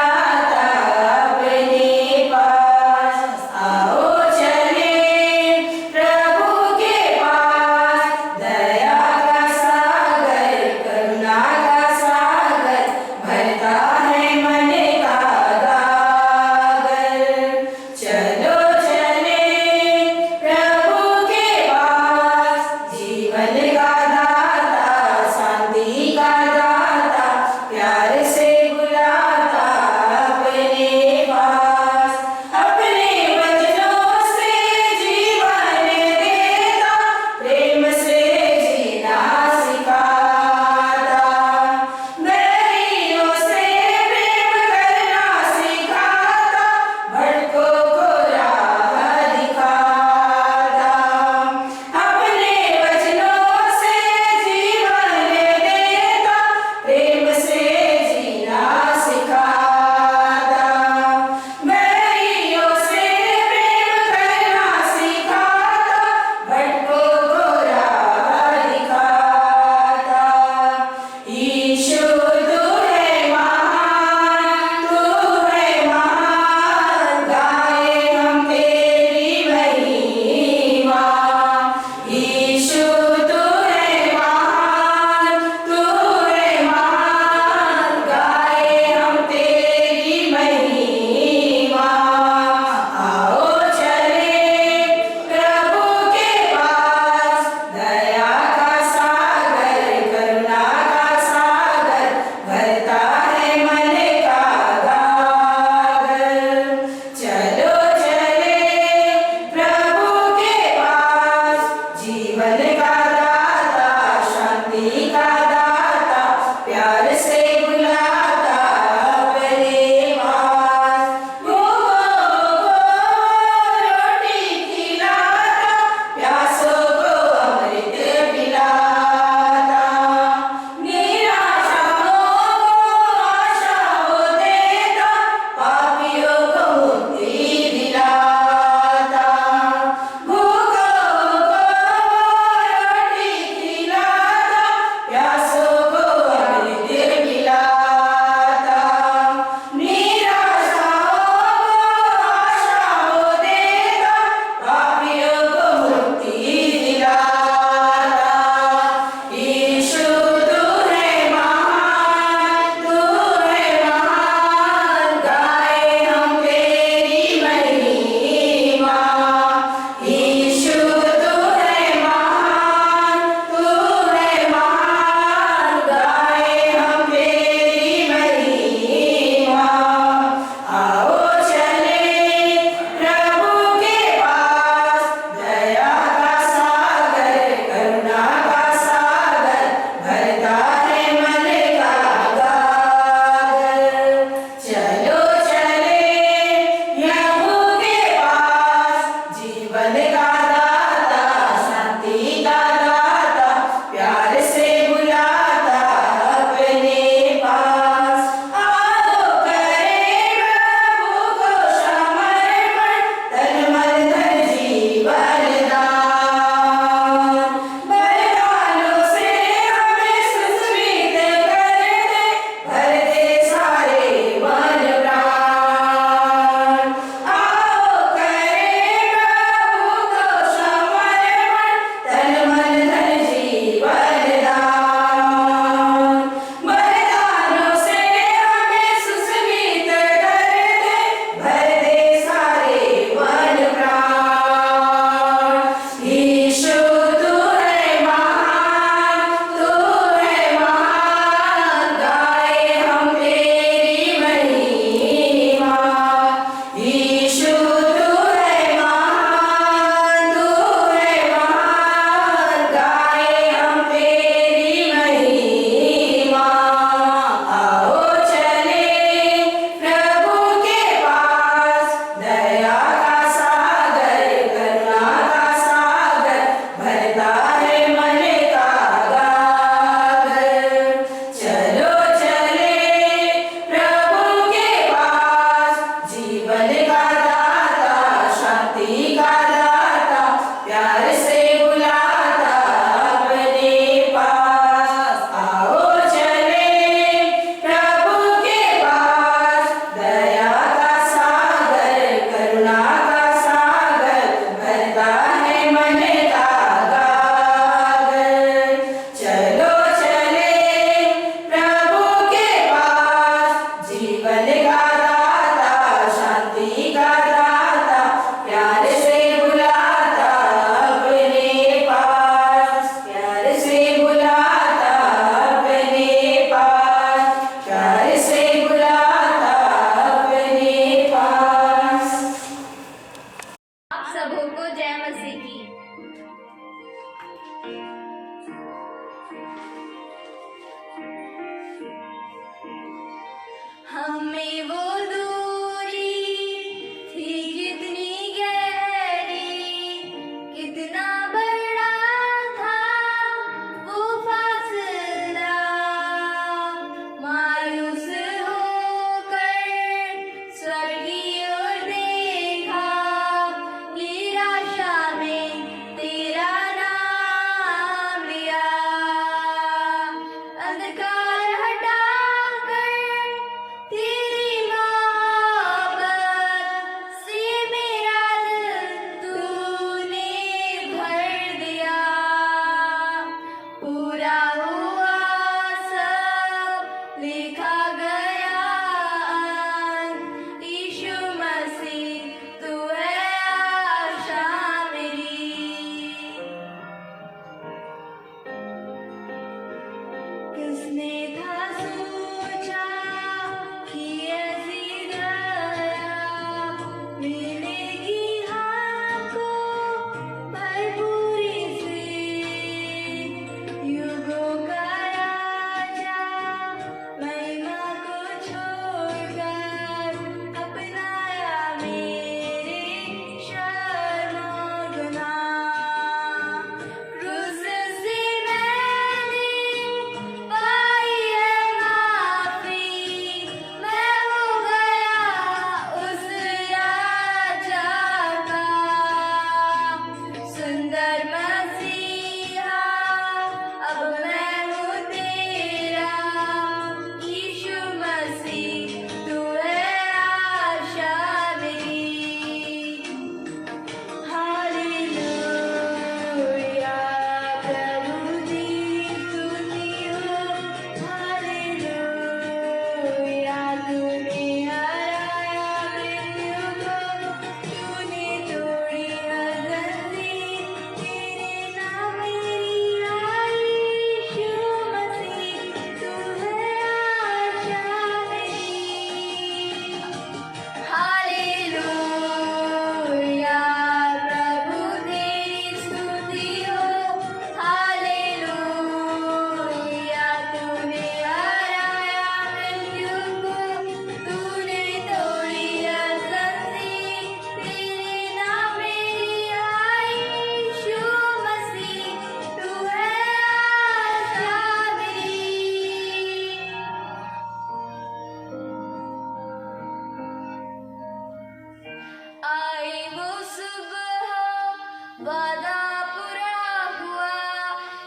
वादा पूरा हुआ,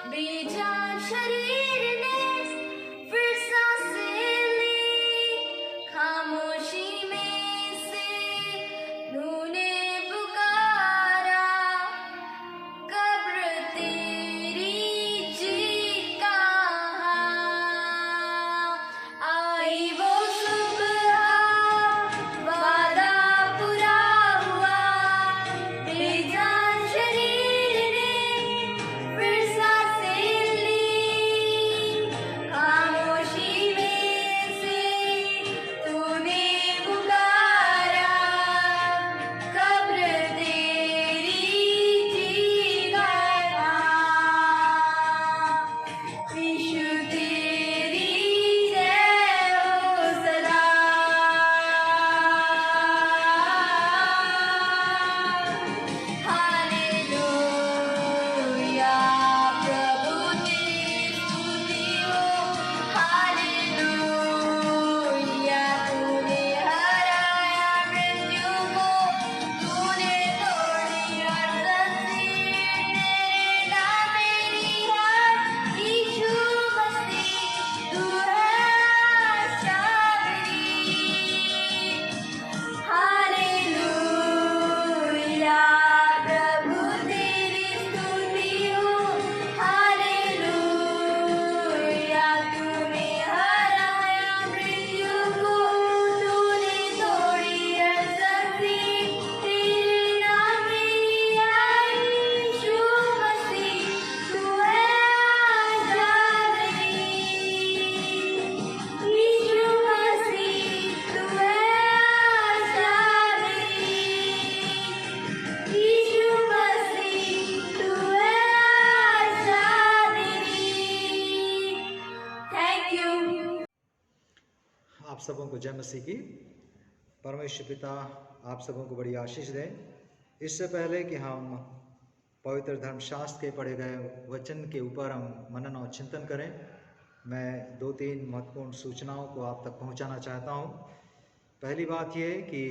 बेजान शरीर ने फिर सांसें ली, खामोशी में से तूने पुकारा, कब्र तेरी जीत कहाँ, आई वो सुबह, वादा पूरा हुआ, बेजान शरीर ने फिर सांसें ली, खामोशी में से तूने पुकारा, कब्र तेरी जीत कहाँ, यीशु तेरी जय हो सदा। हालेलुया, प्रभु तेरी स्तुति हो, हालेलुया, तूने हराया मृत्यु को, तूने तोड़ी हर तस्वीर, तेरे नाम मेरी हार, यीशु मसीह तू है आशा मेरी। हालेलुया, प्रभु तेरी स्तुति हो, हालेलुया, तूने हराया मृत्यु को, तूने तोड़ी हर तस्वीर, तेरे नाम मेरी हार, यीशु मसीह तू है आशा मेरी। यीशु मसीह तू है आशा मेरी, यीशु मसीह तू है आशा मेरी। Thank you. आप सबों को जय मसीह की। परमेश्वर पिता आप सबों को बड़ी आशीष दें। इससे पहले कि हम पवित्र धर्मशास्त्र के पढ़े गए वचन के ऊपर हम मनन और चिंतन करें, मैं 2-3 महत्वपूर्ण सूचनाओं को आप तक पहुंचाना चाहता हूं। पहली बात यह कि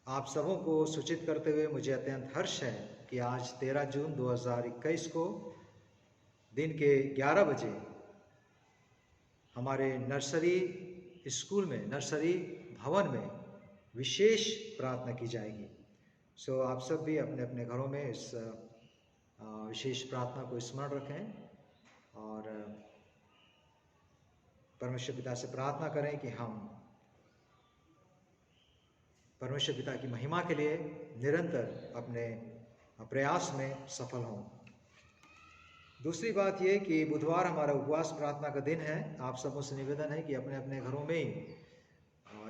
आप सबों को सूचित करते हुए मुझे अत्यंत हर्ष है कि आज 13 जून 2021 को दिन के 11 बजे हमारे नर्सरी स्कूल में, नर्सरी भवन में विशेष प्रार्थना की जाएगी। सो आप सब भी अपने अपने घरों में इस विशेष प्रार्थना को स्मरण रखें और परमेश्वर पिता से प्रार्थना करें कि हम परमेश्वर पिता की महिमा के लिए निरंतर अपने प्रयास में सफल हों। दूसरी बात ये कि बुधवार हमारा उपवास प्रार्थना का दिन है। आप सबों से निवेदन है कि अपने अपने घरों में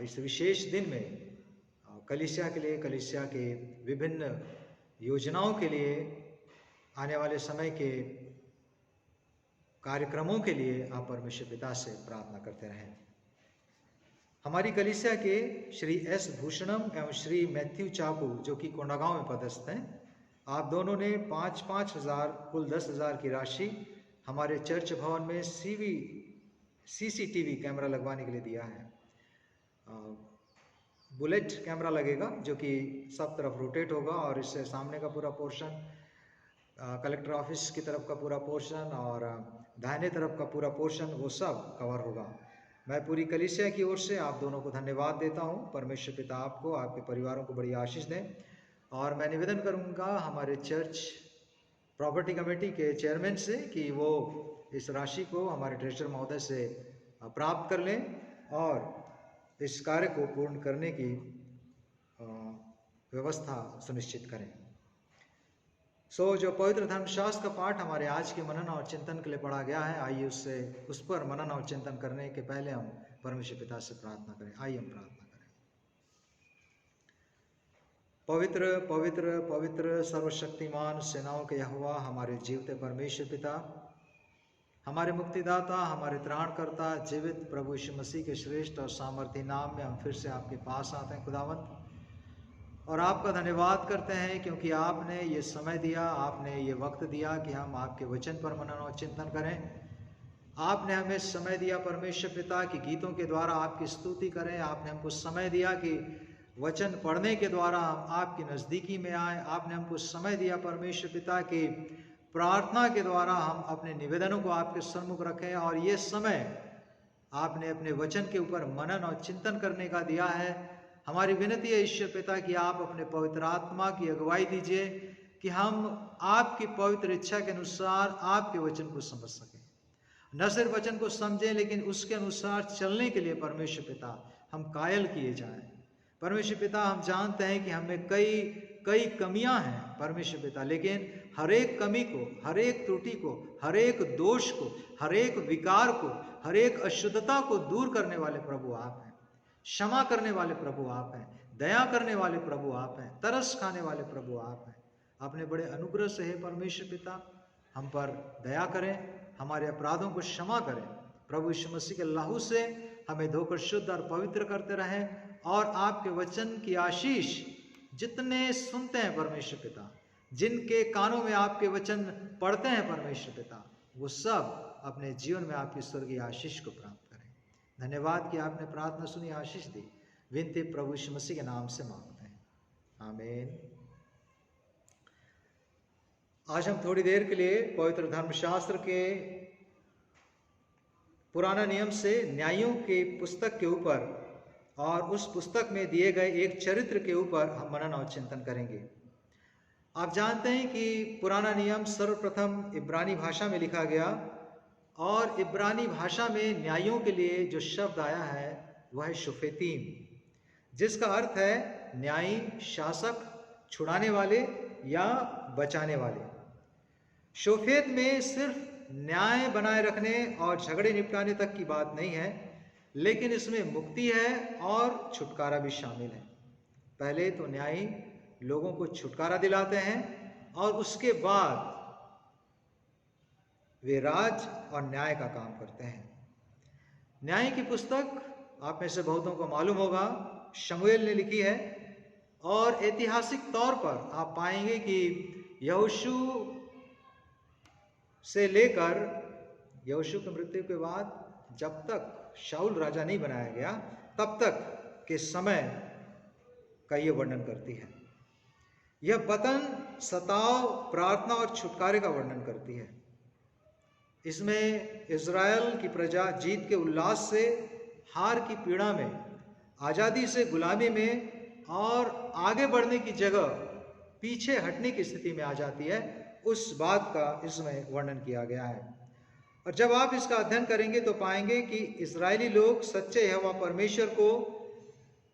इस विशेष दिन में कलीसिया के लिए, कलीसिया के विभिन्न योजनाओं के लिए, आने वाले समय के कार्यक्रमों के लिए आप परमेश्वर पिता से प्रार्थना करते रहें। हमारी कलीसिया के श्री एस भूषणम एवं श्री मैथ्यू चाकू जो कि कोंडागांव में पदस्थ हैं, आप दोनों ने 5-5 हज़ार कुल 10 हज़ार की राशि हमारे चर्च भवन में CCTV कैमरा लगवाने के लिए दिया है। बुलेट कैमरा लगेगा जो कि सब तरफ रोटेट होगा और इससे सामने का पूरा पोर्शन, कलेक्टर ऑफिस की तरफ का पूरा पोर्शन और दाहिने तरफ का पूरा पोर्शन वो सब कवर होगा। मैं पूरी कलीसिया की ओर से आप दोनों को धन्यवाद देता हूं। परमेश्वर पिता आपको, आपके परिवारों को बड़ी आशीष दें। और मैं निवेदन करूंगा हमारे चर्च प्रॉपर्टी कमेटी के चेयरमैन से कि वो इस राशि को हमारे ट्रेजर महोदय से प्राप्त कर लें और इस कार्य को पूर्ण करने की व्यवस्था सुनिश्चित करें। जो पवित्र धर्मशास्त्र का पाठ हमारे आज के मनन और चिंतन के लिए पढ़ा गया है, आइए उस पर मनन और चिंतन करने के पहले हम परमेश्वर पिता से प्रार्थना करें। आइए हम प्रार्थना करें। पवित्र पवित्र पवित्र सर्वशक्तिमान सेनाओं के यहोवा, हमारे जीवते परमेश्वर पिता, हमारे मुक्तिदाता, हमारे त्राणकर्ता, जीवित प्रभु यीशु मसीह के श्रेष्ठ और सामर्थी नाम में हम फिर से आपके पास आते हैं खुदावंत, और आपका धन्यवाद करते हैं क्योंकि आपने ये समय दिया, आपने ये वक्त दिया कि हम आपके वचन पर मनन और चिंतन करें। आपने हमें समय दिया परमेश्वर पिता कि गीतों के द्वारा आपकी स्तुति करें। आपने हमको समय दिया कि वचन पढ़ने के द्वारा हम आपकी नज़दीकी में आए। आपने हमको समय दिया परमेश्वर पिता की प्रार्थना के द्वारा हम अपने निवेदनों को आपके सम्मुख रखें, और ये समय आपने अपने वचन के ऊपर मनन और चिंतन करने का दिया है। हमारी विनती है ईश्वर पिता कि आप अपने पवित्र आत्मा की अगुवाई दीजिए कि हम आपकी पवित्र इच्छा के अनुसार आपके वचन को समझ सकें। न सिर्फ वचन को समझें लेकिन उसके अनुसार चलने के लिए परमेश्वर पिता हम कायल किए जाएं। परमेश्वर पिता हम जानते हैं कि हमें कई कमियां हैं परमेश्वर पिता, लेकिन हर एक कमी को, हर एक त्रुटि को, हर एक दोष को, हर एक विकार को, हर एक अशुद्धता को दूर करने वाले प्रभु आप हैं। क्षमा करने वाले प्रभु आप हैं, दया करने वाले प्रभु आप हैं, तरस खाने वाले प्रभु आप हैं। अपने बड़े अनुग्रह से है परमेश्वर पिता हम पर दया करें, हमारे अपराधों को क्षमा करें। प्रभु यीशु मसीह के लहू से हमें धोकर शुद्ध और पवित्र करते रहें, और आपके वचन की आशीष जितने सुनते हैं परमेश्वर पिता, जिनके कानों में आपके वचन पढ़ते हैं परमेश्वर पिता, वो सब अपने जीवन में आपकी स्वर्गीय आशीष को प्राप्त करें। धन्यवाद कि आपने प्रार्थना सुनी, आशीष दी। विनती प्रभु यीशु मसीह के नाम से मांगते हैं, आमीन। आज हम थोड़ी देर के लिए पवित्र धर्मशास्त्र के पुराना नियम से न्यायों के पुस्तक के ऊपर और उस पुस्तक में दिए गए एक चरित्र के ऊपर हम मनन और चिंतन करेंगे। आप जानते हैं कि पुराना नियम सर्वप्रथम इब्रानी भाषा में लिखा गया, और इब्रानी भाषा में न्यायों के लिए जो शब्द आया है वह है शुफेतीम, जिसका अर्थ है न्यायी, शासक, छुड़ाने वाले या बचाने वाले। शोफेत में सिर्फ न्याय बनाए रखने और झगड़े निपटाने तक की बात नहीं है, लेकिन इसमें मुक्ति है और छुटकारा भी शामिल है। पहले तो न्यायी लोगों को छुटकारा दिलाते हैं, और उसके बाद वे राज और न्याय का काम करते हैं। न्याय की पुस्तक आप में से बहुतों को मालूम होगा शमूएल ने लिखी है, और ऐतिहासिक तौर पर आप पाएंगे कि यहोशू से लेकर यहोशू की मृत्यु के बाद जब तक शाऊल राजा नहीं बनाया गया तब तक के समय का ये वर्णन करती है। यह पतन, सताव, प्रार्थना और छुटकारे का वर्णन करती है। इसमें इज़राइल की प्रजा जीत के उल्लास से, हार की पीड़ा में, आज़ादी से गुलामी में और आगे बढ़ने की जगह पीछे हटने की स्थिति में आ जाती है, उस बात का इसमें वर्णन किया गया है। और जब आप इसका अध्ययन करेंगे तो पाएंगे कि इस्राएली लोग सच्चे यहोवा परमेश्वर को,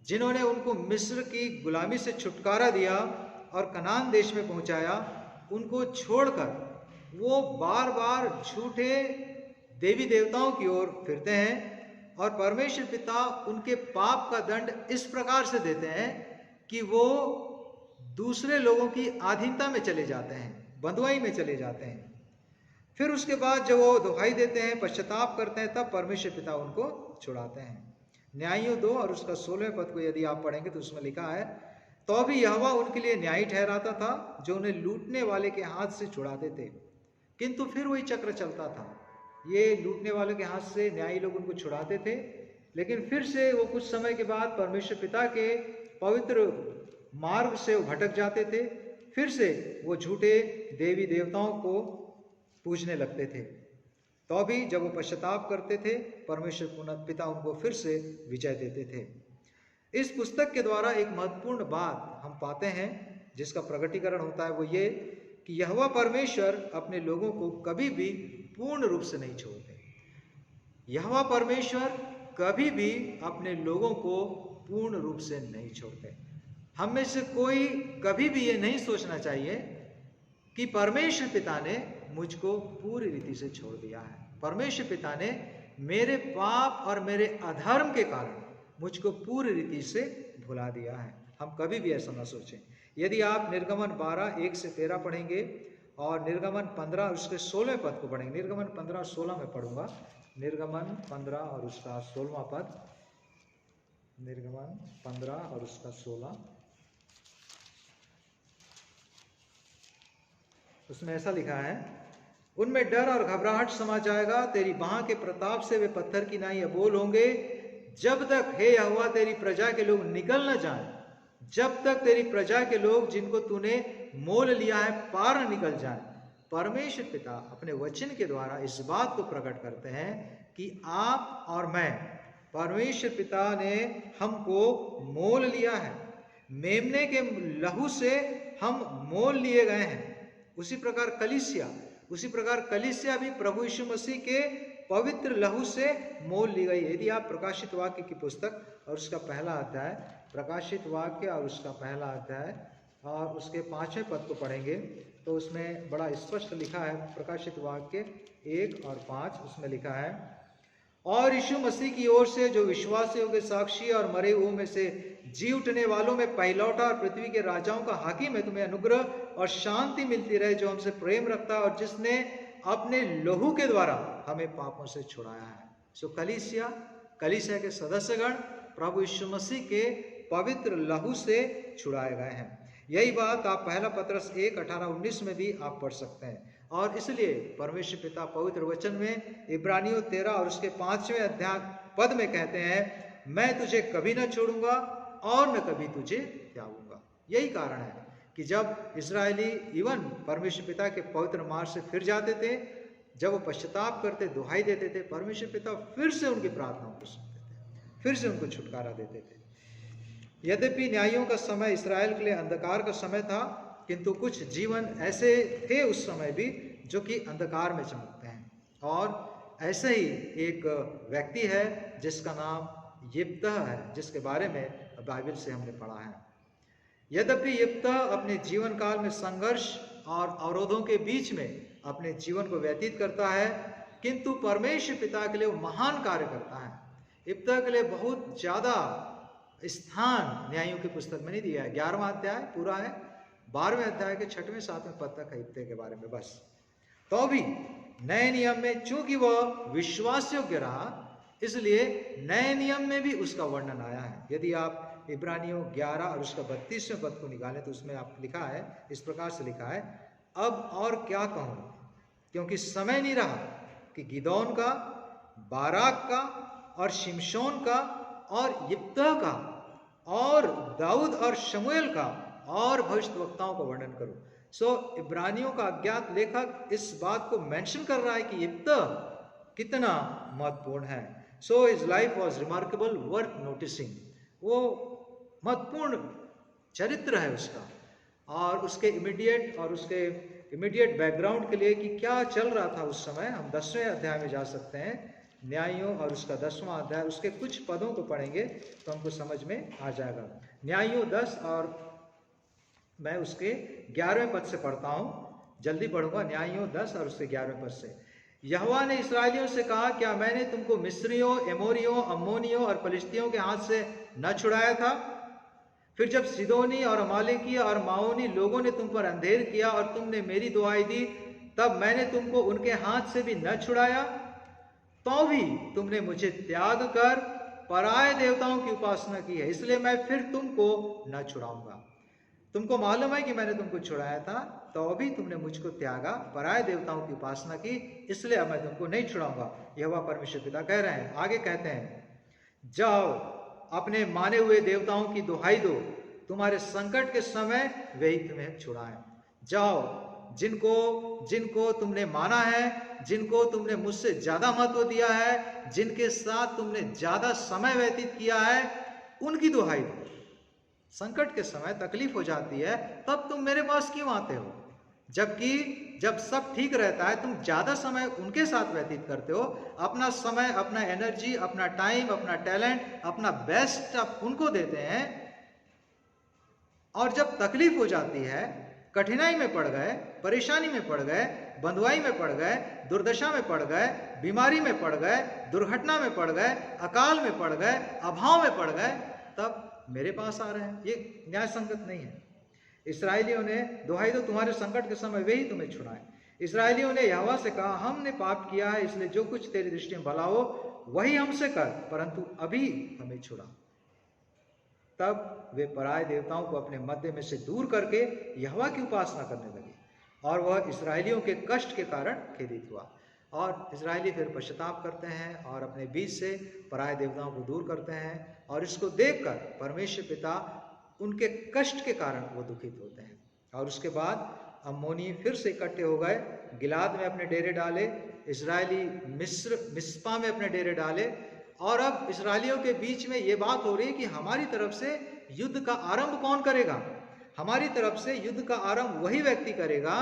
जिन्होंने उनको मिस्र की गुलामी से छुटकारा दिया और कनान देश में पहुंचाया, उनको छोड़कर वो बार बार झूठे देवी देवताओं की ओर फिरते हैं, और परमेश्वर पिता उनके पाप का दंड इस प्रकार से देते हैं कि वो दूसरे लोगों की अधीनता में चले जाते हैं, बंधुआई में चले जाते हैं। फिर उसके बाद जब वो दुहाई देते हैं, पश्चाताप करते हैं, तब परमेश्वर पिता उनको छुड़ाते हैं। न्यायियों 2 और उसका 16वें पद को यदि आप पढ़ेंगे तो उसमें लिखा है, तो भी यहोवा उनके लिए न्यायी ठहराता था, जो उन्हें लूटने वाले के हाथ से छुड़ाते थे। किंतु फिर वही चक्र चलता था। ये लूटने वालों के हाथ से न्यायी लोग उनको छुड़ाते थे, लेकिन फिर से वो कुछ समय के बाद परमेश्वर पिता के पवित्र मार्ग से वो भटक जाते थे। फिर से वो झूठे देवी देवताओं को पूजने लगते थे। तो भी जब वो पश्चाताप करते थे, परमेश्वर पिता उनको फिर से विजय देते थे। इस पुस्तक के द्वारा एक महत्वपूर्ण बात हम पाते हैं जिसका प्रकटीकरण होता है, वो ये कि यहोवा परमेश्वर अपने लोगों को कभी भी पूर्ण रूप से नहीं छोड़ते। यहोवा परमेश्वर कभी भी अपने लोगों को पूर्ण रूप से नहीं छोड़ते। हम में से कोई कभी भी ये नहीं सोचना चाहिए कि परमेश्वर पिता ने मुझको पूरी रीति से छोड़ दिया है, परमेश्वर पिता ने मेरे पाप और मेरे अधर्म के कारण मुझको पूरी रीति से भुला दिया है। हम कभी भी ऐसा ना सोचें। यदि आप निर्गमन 12 1 से 13 पढ़ेंगे और निर्गमन 15 उसके 16वें पद को पढ़ेंगे, निर्गमन 15 और 16 में पढ़ूंगा, निर्गमन 15 और उसका 16वां पद, निर्गमन 15 और उसका 16, उसमें ऐसा लिखा है, उनमें डर और घबराहट समा जाएगा, तेरी बाह के प्रताप से वे पत्थर की नाई अबोल होंगे, जब तक हे यहोवा तेरी प्रजा के लोग निकल न जाएं जब तक तेरी प्रजा के लोग जिनको तूने मोल लिया है पार न निकल जाए। परमेश्वर पिता अपने वचन के द्वारा इस बात को प्रकट करते हैं कि आप और मैं, परमेश्वर पिता ने हमको मोल लिया है, मेमने के लहू से हम मोल लिए गए हैं। उसी प्रकार कलीसिया भी प्रभु यीशु मसीह के पवित्र लहू से मोल ली गई है। यदि आप प्रकाशित वाक्य की पुस्तक और उसका पहला अध्याय, प्रकाशित वाक्य और उसका पहला अध्याय और उसके 5वें पद को पढ़ेंगे तो उसमें बड़ा स्पष्ट लिखा है। प्रकाशित वाक्य 1 और 5 उसमें लिखा है, और यीशु मसीह की ओर से जो विश्वासियों के साक्षी और मरे हुओं में से जी उठने वालों में पहलौठा और पृथ्वी के राजाओं का हाकिम है, तुम्हें अनुग्रह और शांति मिलती रहे, जो हमसे प्रेम रखता है और जिसने अपने लहू के द्वारा हमें पापों से छुड़ाया है। सो कलीसिया के सदस्यगण प्रभु यीशु मसीह के पवित्र लहू से छुड़ाए गए हैं। यही बात आप पहला पत्रस 1:18-19 में भी आप पढ़ सकते हैं। और इसलिए परमेश्वर पिता पवित्र वचन में इब्रानियों 13 और उसके 5वें अध्याय पद में कहते हैं, मैं तुझे कभी न छोड़ूंगा और न कभी तुझे त्यागूंगा। यही कारण है कि जब इस्राएली इवन परमेश्वर पिता के पवित्र मार्ग से फिर जाते थे, जब वो पश्चाताप करते, दुहाई देते थे, परमेश्वर पिता फिर से उनकी प्रार्थनाओं को सुनते थे, फिर से उनको छुटकारा देते थे। यद्यपि न्यायों का समय इस्राएल के लिए अंधकार का समय था, किंतु कुछ जीवन ऐसे थे उस समय भी जो कि अंधकार में चमकते हैं। और ऐसे ही एक व्यक्ति है जिसका नाम यिप्तह है, जिसके बारे में बाइबल से हमने पढ़ा है। यद्यपि यिप्तह अपने जीवन काल में संघर्ष और अवरोधों के बीच में अपने जीवन को व्यतीत करता है, किंतु परमेश्वर पिता के लिए वो महान कार्य करता है। यिप्तह के लिए बहुत ज्यादा स्थान न्यायों की पुस्तक में नहीं दिया है। 11वां अध्याय पूरा है, 12वें अध्याय के 6-7 पद तक है यिप्तह के बारे में बस। तो भी नए नियम में चूंकि वह विश्वास योग्य रहा, इसलिए नए नियम में भी उसका वर्णन आया है। यदि आप इब्रानियों 11 और उसका 32वें पद को निकालें तो उसमें आप लिखा है, इस प्रकार से लिखा है, अब और क्या कहूं, क्योंकि समय नहीं रहा कि गिदोन का, बाराक का और शिमशोन का और यिप्तह का और दाऊद और शमूएल का और भविष्यद्वक्ताओं का वर्णन करूं। सो इब्रानियों का अज्ञात लेखक इस बात को मेंशन कर रहा है कि यिप्तह कितना महत्वपूर्ण है। So his life was remarkable, worth noticing. वो महत्वपूर्ण चरित्र है उसका, और उसके इमीडिएट बैकग्राउंड के लिए कि क्या चल रहा था उस समय, हम 10वें अध्याय में जा सकते हैं, न्यायों और उसका 10वां अध्याय, उसके कुछ पदों को पढ़ेंगे तो हमको समझ में आ जाएगा। न्यायों 10 और मैं उसके 11वें पद से पढ़ता हूं, जल्दी पढ़ूंगा। न्यायों 10 और उसके 11वें पद से, यहोवा ने इस्राएलियों से कहा, क्या मैंने तुमको मिस्रियों, एमोरियों, अम्मोनियों और पलिश्तियों के हाथ से न छुड़ाया था? फिर जब सिदोनी और अमालेकी और माओनी लोगों ने तुम पर अंधेर किया और तुमने मेरी दुहाई दी, तब मैंने तुमको उनके हाथ से भी न छुड़ाया? तो भी तुमने मुझे त्याग कर पराये देवताओं की उपासना की है, इसलिए मैं फिर तुमको न छुड़ाऊंगा। तुमको मालूम है कि मैंने तुमको छुड़ाया था, तो भी तुमने मुझको त्यागा, पराये देवताओं की उपासना की, इसलिए अब मैं तुमको नहीं छुड़ाऊंगा। यहोवा परमेश्वर पिता कह रहे हैं। आगे कहते हैं, जाओ अपने माने हुए देवताओं की दुहाई दो, तुम्हारे संकट के समय वे ही तुम्हें छुड़ाएं। जाओ जिनको तुमने माना है, जिनको तुमने मुझसे ज्यादा महत्व दिया है, जिनके साथ तुमने ज्यादा समय व्यतीत किया है, उनकी दुहाई दो। संकट के समय तकलीफ हो जाती है, तब तुम मेरे पास क्यों आते हो? जबकि जब सब ठीक रहता है तुम ज्यादा समय उनके साथ व्यतीत करते हो, अपना समय, अपना एनर्जी, अपना टाइम, अपना टैलेंट, अपना बेस्ट आप उनको देते हैं। और जब तकलीफ हो जाती है, कठिनाई में पड़ गए, परेशानी में पड़ गए, बंधुआई में पड़ गए, दुर्दशा में पड़ गए, बीमारी में पड़ गए, दुर्घटना में पड़ गए, अकाल में पड़ गए, अभाव में पड़ गए, तब मेरे पास आ रहे हैं। ये न्याय संगत नहीं है। इस्राएलियों ने दुहाई दो, तुम्हारे संकट के समय वे ही तुम्हें छुड़ाएं। इस्राएलियों ने यहोवा से कहा, हमने पाप किया है, इसलिए जो कुछ तेरी दृष्टि में भला हो वही हमसे कर, परंतु अभी हमें छुड़ा। तब वे पराये देवताओं को अपने मध्य में से दूर करके यहोवा की उपासना करने लगे, और वह इस्राएलियों के कष्ट के कारण खेदित हुआ। और इस्राएली फिर पश्चाताप करते हैं और अपने बीच से पराये देवताओं को दूर करते हैं, और इसको देखकर परमेश्वर पिता उनके कष्ट के कारण वो दुखित होते हैं। और उसके बाद अम्मोनी फिर से इकट्ठे हो गए, गिलाद में अपने डेरे डाले, इजरायली मिस्पा में अपने डेरे डाले। और अब इजरायलियों के बीच में ये बात हो रही है कि हमारी तरफ से युद्ध का आरंभ कौन करेगा। हमारी तरफ से युद्ध का आरंभ वही व्यक्ति करेगा,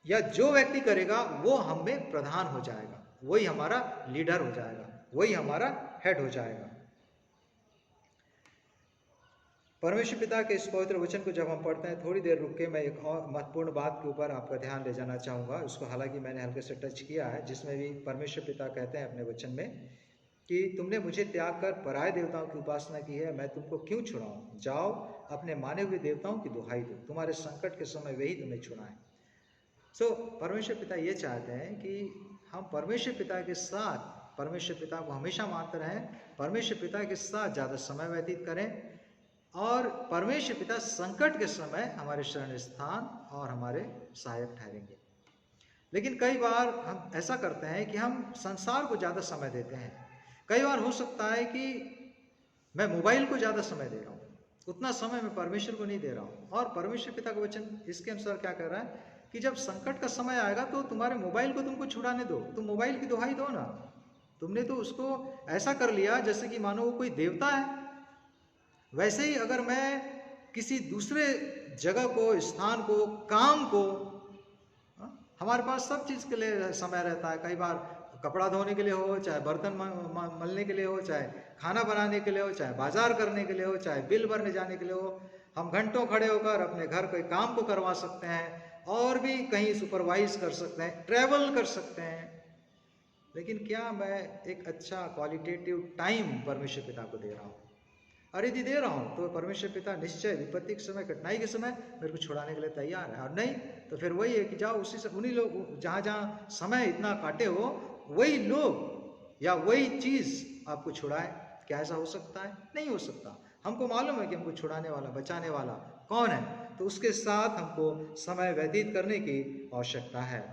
या जो व्यक्ति करेगा वो हम में प्रधान हो जाएगा, वही हमारा लीडर हो जाएगा, वही हमारा हेड हो जाएगा। परमेश्वर पिता के इस पवित्र वचन को जब हम पढ़ते हैं, थोड़ी देर रुक के मैं एक और महत्वपूर्ण बात के ऊपर आपका ध्यान ले जाना चाहूँगा। उसको हालांकि मैंने हल्के से टच किया है, जिसमें भी परमेश्वर पिता कहते हैं अपने वचन में कि तुमने मुझे त्याग कर पराये देवताओं की उपासना की है, मैं तुमको क्यों छुड़ाऊँ। जाओ अपने माने हुए देवताओं की दुहाई दो, तुम्हारे संकट के समय वही तुम्हें छुड़ाएं। परमेश्वर पिता ये चाहते हैं कि हम परमेश्वर पिता के साथ, परमेश्वर पिता को हमेशा मानते रहें, परमेश्वर पिता के साथ ज़्यादा समय व्यतीत करें, और परमेश्वर पिता संकट के समय हमारे शरण स्थान और हमारे सहायक ठहरेंगे। लेकिन कई बार हम ऐसा करते हैं कि हम संसार को ज़्यादा समय देते हैं। कई बार हो सकता है कि मैं मोबाइल को ज़्यादा समय दे रहा हूँ, उतना समय मैं परमेश्वर को नहीं दे रहा हूँ। और परमेश्वर पिता का वचन इसके अनुसार क्या कर रहा है कि जब संकट का समय आएगा तो तुम्हारे मोबाइल को तुमको छुड़ाने दो, तुम मोबाइल की दुहाई दो ना। तुमने तो उसको ऐसा कर लिया जैसे कि मानो वो कोई देवता है। वैसे ही अगर मैं किसी दूसरे जगह को, स्थान को, काम को, हमारे पास सब चीज़ के लिए समय रहता है। कई बार कपड़ा धोने के लिए हो, चाहे बर्तन मलने के लिए हो, चाहे खाना बनाने के लिए हो, चाहे बाजार करने के लिए हो, चाहे बिल भरने जाने के लिए हो, हम घंटों खड़े होकर अपने घर के काम को करवा सकते हैं, और भी कहीं सुपरवाइज कर सकते हैं, ट्रैवल कर सकते हैं। लेकिन क्या मैं एक अच्छा क्वालिटेटिव टाइम परमेश्वर पिता को दे रहा हूँ? और यदि दे रहा हूँ तो परमेश्वर पिता निश्चय विपत्ति के समय, कठिनाई के समय मेरे को छुड़ाने के लिए तैयार है। और नहीं तो फिर वही है कि जाओ उसी से, उन्हीं लोग जहाँ जहाँ समय इतना काटे हो, वही लोग या वही चीज़ आपको छुड़ाए। क्या ऐसा हो सकता है? नहीं हो सकता। हमको मालूम है कि हमको छुड़ाने वाला, बचाने वाला कौन है, तो उसके साथ हमको समय व्यतीत करने की आवश्यकता है।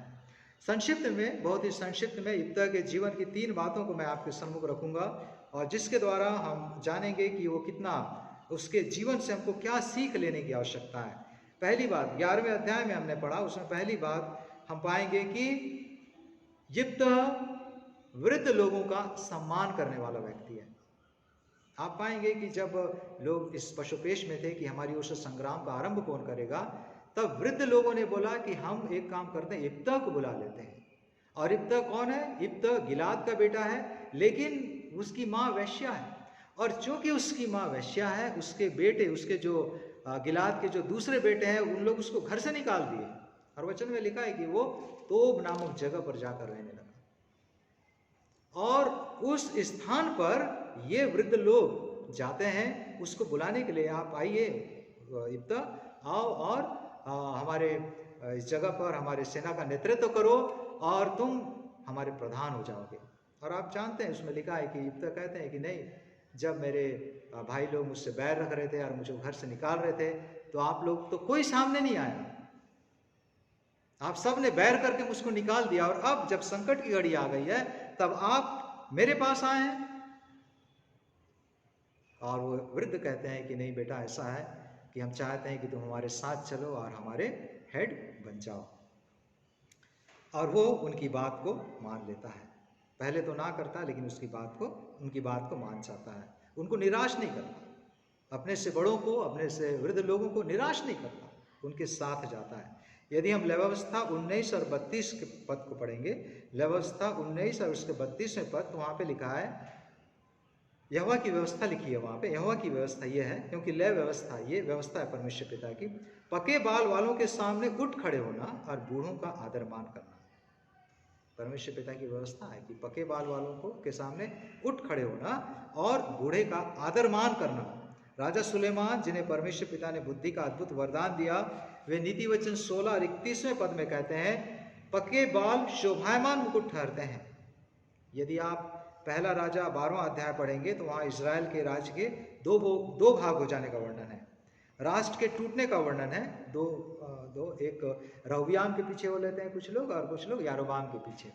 संक्षिप्त में, बहुत ही संक्षिप्त में इब्ता के जीवन की 3 बातों को मैं आपके सम्मुख रखूंगा, और जिसके द्वारा हम जानेंगे कि वो कितना, उसके जीवन से हमको क्या सीख लेने की आवश्यकता है। पहली बात 11वें अध्याय में हमने पढ़ा, उसमें पहली बात हम पाएंगे कि इब्ता वृद्ध लोगों का सम्मान करने वाला व्यक्ति है। आप पाएंगे कि जब लोग इस पशुपेश में थे कि हमारी ओर से संग्राम का आरंभ कौन करेगा, तब वृद्ध लोगों ने बोला कि हम एक काम करते हैं, इब्ता को बुला लेते हैं। और इब्ता कौन है? इब्ता गिलाद का बेटा है, लेकिन उसकी माँ वैश्या है। और चूंकि उसकी माँ वैश्या है, उसके बेटे, उसके जो गिलाद के जो दूसरे बेटे हैं, उन लोग उसको घर से निकाल दिए। और वचन में लिखा है कि वो तोब नामक जगह पर जाकर रहने लगा। और उस स्थान पर ये वृद्ध लोग जाते हैं उसको बुलाने के लिए, आप आइए इब्ता, आओ और हमारे इस जगह पर हमारे सेना का नेतृत्व करो और तुम हमारे प्रधान हो जाओगे। और आप जानते हैं उसमें लिखा है कि इब्ता कहते हैं कि नहीं, जब मेरे भाई लोग मुझसे बैर रख रहे थे और मुझे घर से निकाल रहे थे, तो आप लोग तो कोई सामने नहीं आया, आप सब ने बैर करके मुझको निकाल दिया, और अब जब संकट की घड़ी आ गई है तब आप मेरे पास आए हैं। और वो वृद्ध कहते हैं कि नहीं बेटा, ऐसा है कि हम चाहते हैं कि तुम हमारे साथ चलो और हमारे हेड बन जाओ। और वो उनकी बात को मान लेता है। पहले तो ना करता, लेकिन उनकी बात को मान जाता है। उनको निराश नहीं करता, अपने से बड़ों को, अपने से वृद्ध लोगों को निराश नहीं करता, उनके साथ जाता है। यदि हम लेवावस्था 19 और 32 के पद को पढ़ेंगे, लेवावस्था 19 और उसके 32वें पद, तो वहाँ पे लिखा है, यहोवा की व्यवस्था लिखी है वहाँ पे। यहोवा की व्यवस्था ये है, क्योंकि लय व्यवस्था, ये व्यवस्था है परमेश्वर पिता की, पके बाल वालों के सामने उठ खड़े होना और बूढ़ों का आदर मान करना। परमेश्वर पिता की व्यवस्था है कि पके बाल वालों को के सामने उठ खड़े होना और बूढ़े का आदर मान करना। राजा सुलेमान, जिन्हें परमेश्वर पिता ने बुद्धि का अद्भुत वरदान दिया, वे नीति वचन 16 और 31वें पद में कहते हैं, पके बाल शोभायमान मुकुट ठहरते हैं। यदि आप पहला राजा 12वां अध्याय पढ़ेंगे तो वहाँ इजराइल के राज्य के दो भाग हो जाने का वर्णन है, राष्ट्र के टूटने का वर्णन है। एक रहोबियाम के पीछे हो लेते हैं कुछ लोग, और कुछ लोग यारोबाम के पीछे।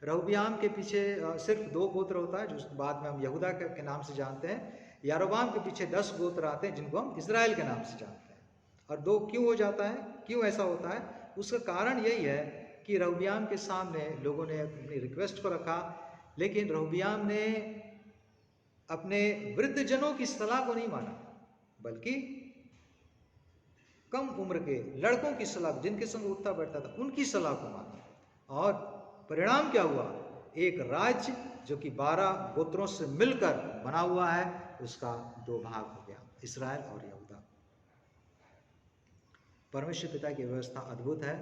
रहोबियाम के पीछे सिर्फ 2 गोत्र होता है, जो बाद में हम यहूदा के नाम से जानते हैं। यारोबाम के पीछे 10 गोत्र आते हैं जिनको हम इजराइल के नाम से जानते हैं। और 2 क्यों हो जाता है, क्यों ऐसा होता है? उसका कारण यही है कि रहबियाम के सामने लोगों ने अपनी रिक्वेस्ट को रखा, लेकिन रहबियाम ने अपने वृद्ध जनों की सलाह को नहीं माना, बल्कि कम उम्र के लड़कों की सलाह, जिनके संग उठता बैठता था, उनकी सलाह को माना। और परिणाम क्या हुआ? एक राज्य जो कि 12 गोत्रों से मिलकर बना हुआ है, उसका 2 भाग हो गया, इस्राएल और यहूदा। परमेश्वर पिता की व्यवस्था अद्भुत है।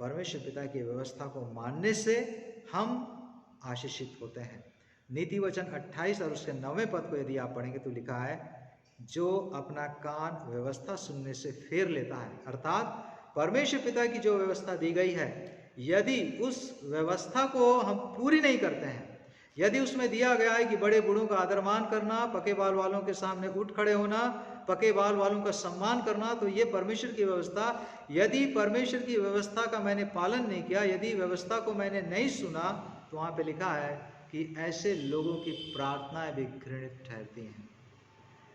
परमेश्वर पिता की व्यवस्था को मानने से हम आशीषित होते हैं। नीति वचन 28 और उसके 9वें पद को यदि आप पढ़ेंगे तो लिखा है, जो अपना कान व्यवस्था सुनने से फेर लेता है, अर्थात परमेश्वर पिता की जो व्यवस्था दी गई है, यदि उस व्यवस्था को हम पूरी नहीं करते हैं, यदि उसमें दिया गया है कि बड़े बूढ़ों का आदर मान करना, पके बाल वालों के सामने उठ खड़े होना, पके बाल वालों का सम्मान करना, तो ये परमेश्वर की व्यवस्था, यदि परमेश्वर की व्यवस्था का मैंने पालन नहीं किया, यदि व्यवस्था को मैंने नहीं सुना, तो वहाँ पे लिखा है कि ऐसे लोगों की प्रार्थनाएं भी घृणित ठहरती हैं।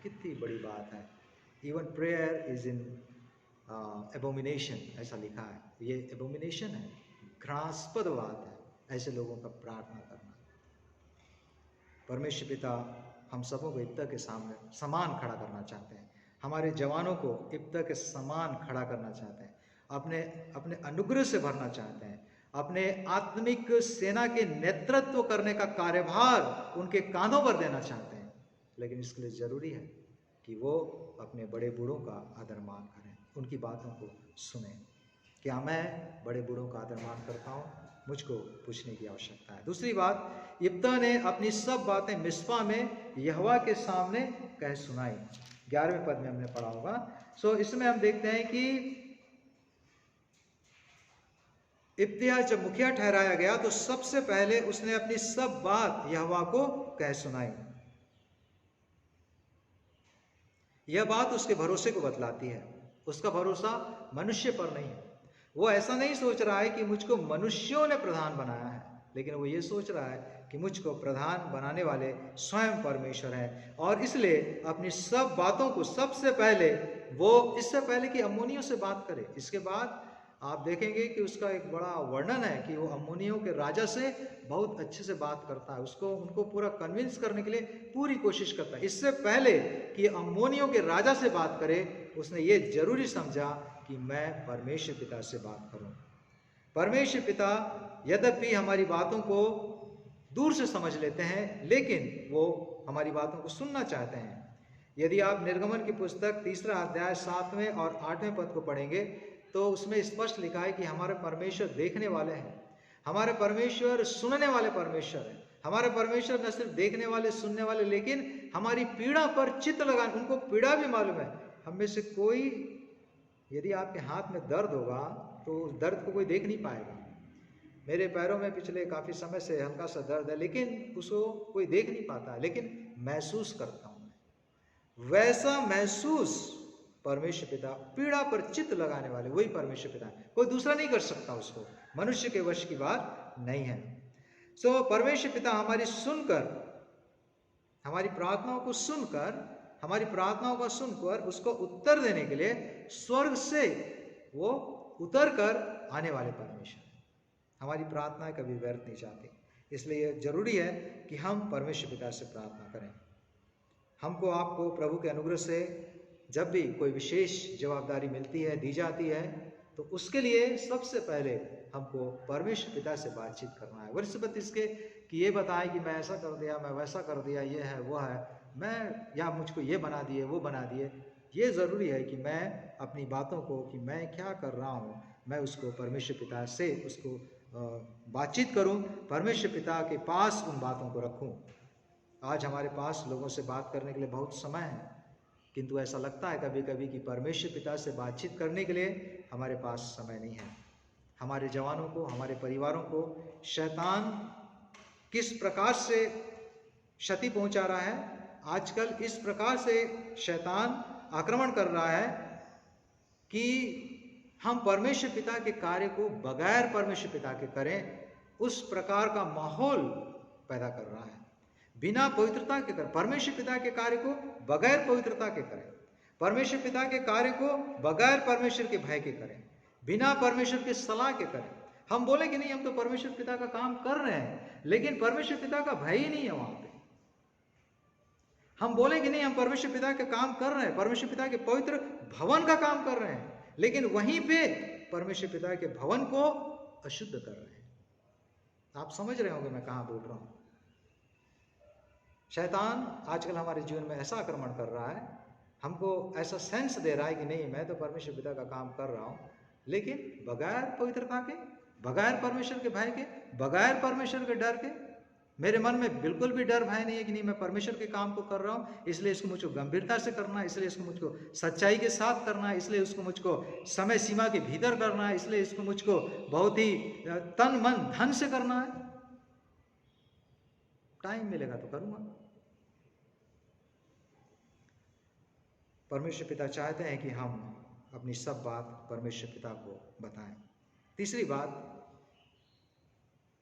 कितनी बड़ी बात है। Even prayer is in Abomination, ऐसा लिखा है। ये एबोमिनेशन है, घृणास्पद बात है ऐसे लोगों का प्रार्थना करना। परमेश्वर पिता हम सबों को इब्ता के सामने समान खड़ा करना चाहते हैं। हमारे जवानों को इब्ता के समान खड़ा करना चाहते हैं, अपने अनुग्रह से भरना चाहते हैं, अपने आत्मिक सेना के नेतृत्व करने का कार्यभार उनके कांधों पर देना चाहते हैं। लेकिन इसके लिए ज़रूरी है कि वो अपने बड़े बूढ़ों का आदर मान करें, उनकी बातों को सुने। क्या मैं बड़े बूढ़ों का आदर मान करता हूँ? मुझको पूछने की आवश्यकता है। दूसरी बात, इब्ता ने अपनी सब बातें मिस्पा में यहोवा के सामने कह सुनाई। 11वें पद में हमने पढ़ा होगा। इसमें हम देखते हैं कि इब्तिया जब मुखिया ठहराया गया तो सबसे पहले उसने अपनी सब बात यहोवा को कह सुनाई। यह बात उसके भरोसे को बतलाती है। उसका भरोसा मनुष्य पर नहीं है। वो ऐसा नहीं सोच रहा है कि मुझको मनुष्यों ने प्रधान बनाया है, लेकिन वो ये सोच रहा है कि मुझको प्रधान बनाने वाले स्वयं परमेश्वर हैं। और इसलिए अपनी सब बातों को सबसे पहले वो, इससे पहले कि अम्मोनियों से बात करे, इसके बाद आप देखेंगे कि उसका एक बड़ा वर्णन है कि वो अम्मोनियों के राजा से बहुत अच्छे से बात करता है, उनको पूरा कन्विंस करने के लिए पूरी कोशिश करता है। इससे पहले कि अम्मोनियों के राजा से बात करे, उसने ये जरूरी समझा कि मैं परमेश्वर पिता से बात करूं। परमेश्वर पिता यद्यपि हमारी बातों को दूर से समझ लेते हैं, लेकिन वो हमारी बातों को सुनना चाहते हैं। यदि आप निर्गमन की पुस्तक 3 अध्याय 7वें और 8वें पद को पढ़ेंगे तो उसमें स्पष्ट लिखा है कि हमारे परमेश्वर देखने वाले हैं, हमारे परमेश्वर सुनने वाले परमेश्वर हैं। हमारे परमेश्वर न सिर्फ देखने वाले, सुनने वाले, लेकिन हमारी पीड़ा पर चित्त लगाने, उनको पीड़ा भी मालूम है। हम में से कोई, यदि आपके हाथ में दर्द होगा तो उस दर्द को कोई देख नहीं पाएगा। मेरे पैरों में पिछले काफ़ी समय से हल्का सा दर्द है, लेकिन उसको कोई देख नहीं पाता है, लेकिन महसूस करता हूँ मैं। वैसा महसूस परमेश्वर पिता, पीड़ा पर चित्त लगाने वाले वही परमेश्वर पिता है। कोई दूसरा नहीं कर सकता उसको, मनुष्य के वश की बात नहीं है। परमेश्वर पिता हमारी प्रार्थनाओं को सुनकर, हमारी प्रार्थनाओं का सुनकर उसको उत्तर देने के लिए स्वर्ग से वो उतर कर आने वाले परमेश्वर हैं। हमारी प्रार्थनाएं कभी व्यर्थ नहीं जाती, इसलिए जरूरी है कि हम परमेश्वर पिता से प्रार्थना करें। हमको, आपको प्रभु के अनुग्रह से जब भी कोई विशेष जवाबदारी मिलती है, दी जाती है, तो उसके लिए सबसे पहले हमको परमेश्वर पिता से बातचीत करना है। वर्ष 32 के कि ये बताए कि मैं ऐसा कर दिया, मैं वैसा कर दिया, ये है वो है, मैं, या मुझको ये बना दिए, वो बना दिए। ये ज़रूरी है कि मैं अपनी बातों को, कि मैं क्या कर रहा हूँ, मैं उसको परमेश्वर पिता से उसको बातचीत करूँ, परमेश्वर पिता के पास उन बातों को रखूँ। आज हमारे पास लोगों से बात करने के लिए बहुत समय है, किंतु ऐसा लगता है कभी कभी कि परमेश्वर पिता से बातचीत करने के लिए हमारे पास समय नहीं है। हमारे जवानों को, हमारे परिवारों को शैतान किस प्रकार से क्षति पहुंचा रहा है, आजकल इस प्रकार से शैतान आक्रमण कर रहा है कि हम परमेश्वर पिता के कार्य को बगैर परमेश्वर पिता के करें, उस प्रकार का माहौल पैदा कर रहा है। बिना पवित्रता के करें, परमेश्वर पिता के कार्य को बगैर पवित्रता के करें, परमेश्वर पिता के कार्य को बगैर परमेश्वर के भय के करें, बिना परमेश्वर के सलाह के करें। हम बोले कि नहीं हम तो परमेश्वर पिता का काम कर रहे हैं, लेकिन परमेश्वर पिता का भय ही नहीं है वहां पे। हम बोले कि नहीं हम परमेश्वर पिता के काम कर रहे हैं, परमेश्वर पिता के पवित्र भवन का काम कर रहे हैं, लेकिन वहीं पे परमेश्वर पिता के भवन को अशुद्ध कर रहे हैं। आप समझ रहे होंगे मैं कहां बोल रहा हूं। शैतान आजकल हमारे जीवन में ऐसा आक्रमण कर रहा है, हमको ऐसा सेंस दे रहा है कि नहीं मैं तो परमेश्वर पिता का काम कर रहा हूं, लेकिन बगैर पवित्रता के, बगैर परमेश्वर के भय के, बगैर परमेश्वर के डर के। मेरे मन में बिल्कुल भी डर भय नहीं है कि नहीं मैं परमेश्वर के काम को कर रहा हूं, इसलिए इसको मुझको गंभीरता से करना है, इसलिए इसको मुझको सच्चाई के साथ करना है, इसलिए इसको मुझको समय सीमा के भीतर करना है, इसलिए इसको मुझको बहुत ही तन मन धन से करना है। टाइम मिलेगा तो करूंगा। परमेश्वर पिता चाहते हैं कि हम अपनी सब बात परमेश्वर पिता को बताएं। तीसरी बात,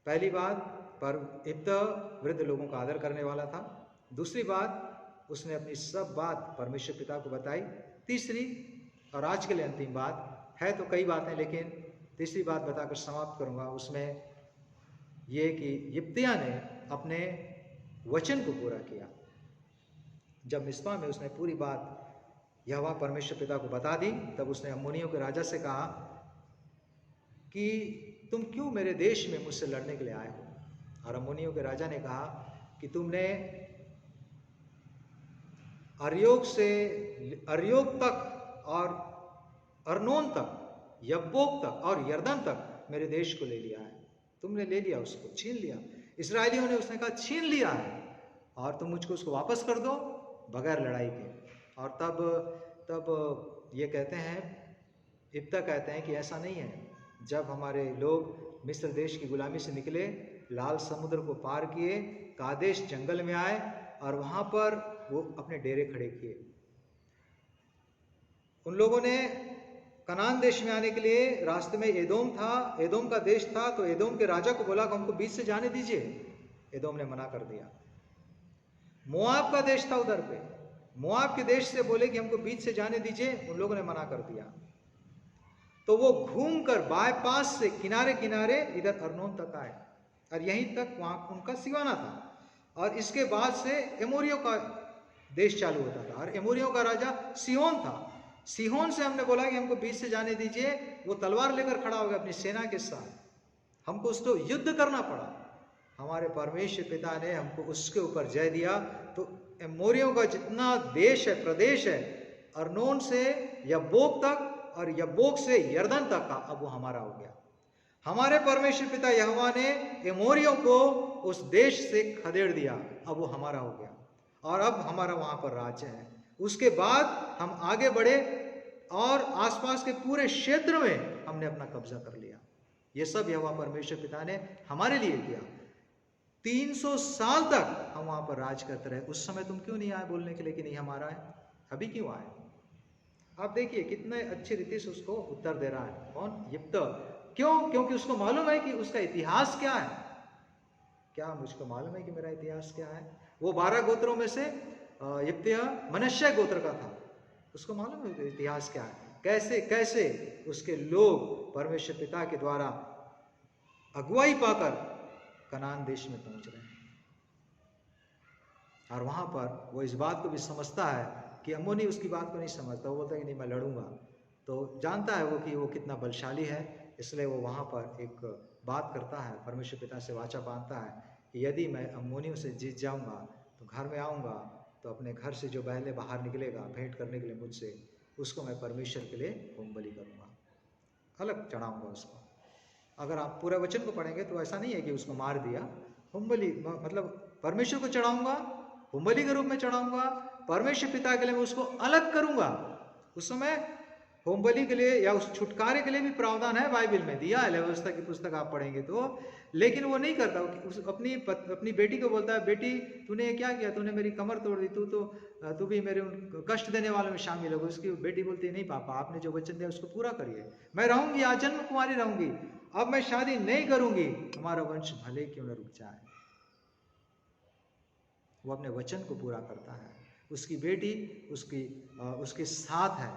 पहली बात पर इब्दा वृद्ध लोगों का आदर करने वाला था। दूसरी बात, उसने अपनी सब बात परमेश्वर पिता को बताई। तीसरी और आज के लिए अंतिम बात है, तो कई बातें, लेकिन तीसरी बात बताकर समाप्त करूंगा। उसमें यह कि यिप्तिया ने अपने वचन को पूरा किया। जब मिस्पा में उसने पूरी बात यहोवा परमेश्वर पिता को बता दी, तब उसने अम्मोनियों के राजा से कहा कि तुम क्यों मेरे देश में मुझसे लड़ने के लिए आए हो। और अम्मोनियों के राजा ने कहा कि तुमने अर्योग तक और अर्नोन तक, यब्बोक तक और यरदन तक मेरे देश को ले लिया है। तुमने ले लिया, उसको छीन लिया। इसराइलियों ने, उसने कहा छीन लिया है और तुम मुझको उसको वापस कर दो बगैर लड़ाई के। और तब ये कहते हैं, इब्ता कहते हैं कि ऐसा नहीं है। जब हमारे लोग मिस्र देश की गुलामी से निकले, लाल समुद्र को पार किए, कादेश जंगल में आए और वहां पर वो अपने डेरे खड़े किए। उन लोगों ने कनान देश में आने के लिए रास्ते में एदोम था, एदोम का देश था, तो एदोम के राजा को बोला कि हमको बीच से जाने दीजिए। एदोम ने मना कर दिया। मोआब का देश था उधर पे, मोआब के देश से बोले कि हमको बीच से जाने दीजिए, उन लोगों ने मना कर दिया। तो वो घूमकर बाईपास से किनारे किनारे इधर अर्नोन तक आए और यहीं तक वहां उनका सिवाना था। और इसके बाद से एमोरियों का देश चालू होता था और एमोरियों का राजा सिहोन था। सिहोन से हमने बोला कि हमको बीच से जाने दीजिए, वो तलवार लेकर खड़ा हो गया अपनी सेना के साथ। हमको उसको युद्ध करना पड़ा। हमारे परमेश्वर पिता ने हमको उसके ऊपर जय दिया। तो एमोरियों का जितना देश है, प्रदेश है, अर्नोन से यब्बोक तक और यब्बोक से यरदन तक का, अब वो हमारा हो गया। हमारे परमेश्वर पिता यहोवा ने एमोरियों को उस देश से खदेड़ दिया, अब वो हमारा हो गया और अब हमारा वहां पर राज्य है। उसके बाद हम आगे बढ़े और आसपास के पूरे क्षेत्र में हमने अपना कब्जा कर लिया। ये सब यहोवा परमेश्वर पिता ने हमारे लिए किया। 300 साल तक हम वहां पर राज करते रहे। उस समय तुम क्यों नहीं आए बोलने के लिए कि नहीं हमारा है? अभी क्यों आए? आप देखिए कितने अच्छी रीति से उसको उत्तर दे रहा है। कौन? यिप्ता। क्यों? क्योंकि उसको मालूम है कि उसका इतिहास क्या है। क्या मुझको मालूम है कि मेरा इतिहास क्या है? वो 12 गोत्रों में से यिप्ता मनश्शे गोत्र का था। उसको मालूम है इतिहास क्या है, कैसे कैसे उसके लोग परमेश्वर पिता के द्वारा अगुवाई पाकर कनान देश में पहुंच रहे हैं। और वहां पर वो इस बात को भी समझता है कि अम्मोनी उसकी बात को नहीं समझता। वो बोलता है कि नहीं मैं लड़ूंगा। तो जानता है वो कि वो कितना बलशाली है, इसलिए वो वहां पर एक बात करता है, परमेश्वर पिता से वाचा बांधता है कि यदि मैं अम्मोनियों से जीत जाऊंगा तो घर में आऊंगा तो अपने घर से जो पहले बाहर निकलेगा भेंट करने के लिए मुझसे, उसको मैं परमेश्वर के लिए होम बलि करूंगा, अलग चढ़ाऊंगा उसको। अगर आप पूरे वचन को पढ़ेंगे तो ऐसा नहीं है कि उसको मार दिया। होम बलि मतलब परमेश्वर को चढ़ाऊंगा, होम बलि के रूप में चढ़ाऊंगा, परमेश्वर पिता के लिए मैं उसको अलग करूंगा। उस समय होम बलि के लिए या उस छुटकारे के लिए भी प्रावधान है, बाइबल में दिया है, व्यवस्था की पुस्तक आप पढ़ेंगे तो। लेकिन वो नहीं करता। उस अपनी बेटी को बोलता है, बेटी तूने क्या किया, तूने मेरी कमर तोड़ दी, तू भी मेरे कष्ट देने वालों में शामिल हो। उसकी बेटी बोलती है, नहीं पापा आपने जो वचन दिया उसको पूरा करिए, मैं रहूंगी, आजन्म कुमारी रहूंगी, अब मैं शादी नहीं करूंगी, हमारा वंश भले क्यों न रुक जाए। वो अपने वचन को पूरा करता है। उसकी बेटी उसके साथ है,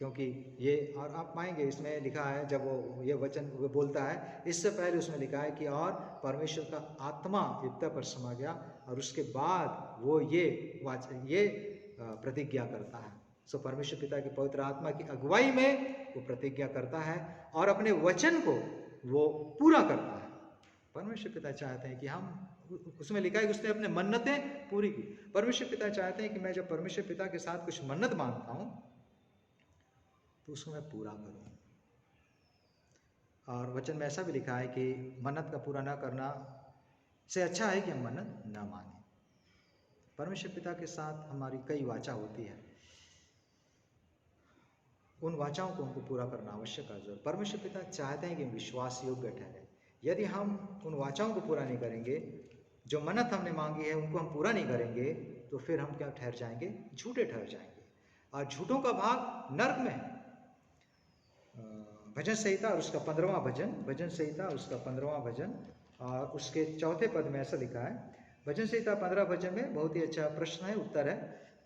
क्योंकि ये, और आप पाएंगे इसमें लिखा है जब वो ये वचन वो बोलता है, इससे पहले उसमें लिखा है कि और परमेश्वर का आत्मा युक्ता पर समा गया, और उसके बाद वो ये प्रतिज्ञा करता है। सो परमेश्वर पिता की पवित्र आत्मा की अगुवाई में वो प्रतिज्ञा करता है और अपने वचन को वो पूरा करता है। परमेश्वर पिता चाहते हैं कि हम, उसमें लिखा है कि उसने अपने मन्नतें पूरी की। परमेश्वर पिता चाहते हैं कि मैं जब परमेश्वर पिता के साथ कुछ मन्नत मांगता हूँ तो उसको मैं पूरा करूँ। और वचन में ऐसा भी लिखा है कि मन्नत का पूरा न करना से अच्छा है कि हम मन्नत न माने। परमेश्वर पिता के साथ हमारी कई वाचा होती है, उन वाचाओं को हमको पूरा करना आवश्यक है। परमेश्वर पिता चाहते हैं कि विश्वास योग्य ठहरे। यदि हम उन वाचाओं को पूरा नहीं करेंगे, जो मन्नत हमने मांगी है उनको हम पूरा नहीं करेंगे, तो फिर हम क्या ठहर जाएंगे? झूठे ठहर जाएंगे। और झूठों का भाग नर्क में है। भजन संहिता और उसका 15वां भजन, भजन संहिता उसका 15वां भजन और उसके 4थे पद में ऐसा लिखा है। भजन संहिता 15 भजन में बहुत ही अच्छा प्रश्न है, उत्तर है,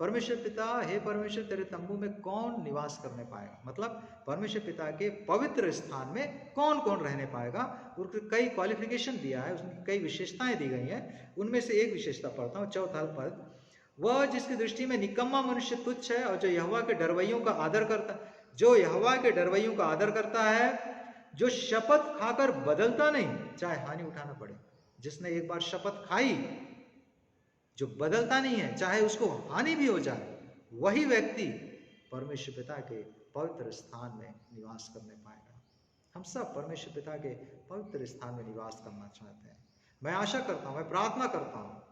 परमेश्वर पिता, हे परमेश्वर, तेरे तंबू में कौन निवास करने पाएगा? मतलब परमेश्वर पिता के पवित्र स्थान में कौन कौन रहने पाएगा? और कई क्वालिफिकेशन दिया है, उसमें कई विशेषताएं दी गई हैं। उनमें से एक विशेषता पढ़ता हूँ, 4था पद, वह जिसकी दृष्टि में निकम्मा मनुष्य तुच्छ है और जो यहोवा के डरवैयों का आदर करता, जो यहोवा के डरवैयों का आदर करता है, जो शपथ खाकर बदलता नहीं चाहे हानि उठाना पड़े। जिसने एक बार शपथ खाई, जो बदलता नहीं है चाहे उसको हानि भी हो जाए, वही व्यक्ति परमेश्वर पिता के पवित्र स्थान में निवास करने पाएगा। हम सब परमेश्वर पिता के पवित्र स्थान में निवास करना चाहते हैं। मैं आशा करता हूँ, मैं प्रार्थना करता हूँ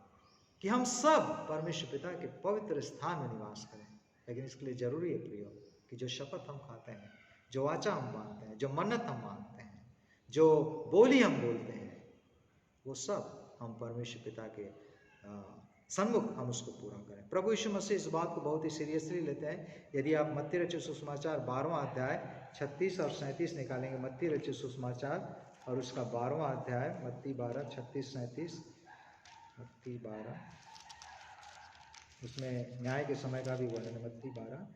कि हम सब परमेश्वर पिता के पवित्र स्थान में निवास करें। लेकिन इसके लिए जरूरी है प्रियो कि जो शपथ हम खाते हैं, जो वाचा हम मानते हैं, जो मन्नत हम मानते हैं, जो बोली हम बोलते हैं, वो सब हम परमेश्वर पिता के सन्मुख हम उसको पूरा करें। प्रभु यीशु मसीह इस बात को बहुत ही सीरियसली लेते हैं। यदि आप मत्ती रचित सुसमाचार 12वां अध्याय 36 और 37 निकालेंगे, मत्ती रचित सुसमाचार और उसका 12वां अध्याय, मत्ती 12 36 37, मत्ती 12, उसमें न्याय के समय का भी वर्णन है। मत्ती 12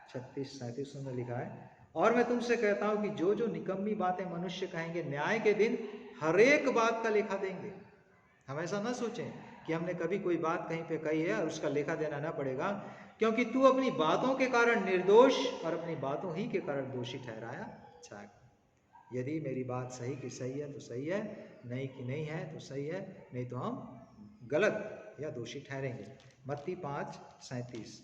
36 37 में लिखा है, और मैं तुमसे कहता हूं कि जो जो निकम्मी बातें मनुष्य कहेंगे, न्याय के दिन हर एक बात का लेखा देंगे। हम ऐसा ना सोचें कि हमने कभी कोई बात कहीं पे कही है और उसका लेखा देना ना पड़ेगा, क्योंकि तू अपनी बातों के कारण निर्दोष और अपनी बातों ही के कारण दोषी ठहराया जाएगा। यदि मेरी बात सही की सही है तो सही है, नहीं की नहीं है तो सही है, नहीं तो हम गलत या दोषी ठहरेंगे। मत्ती 5:37,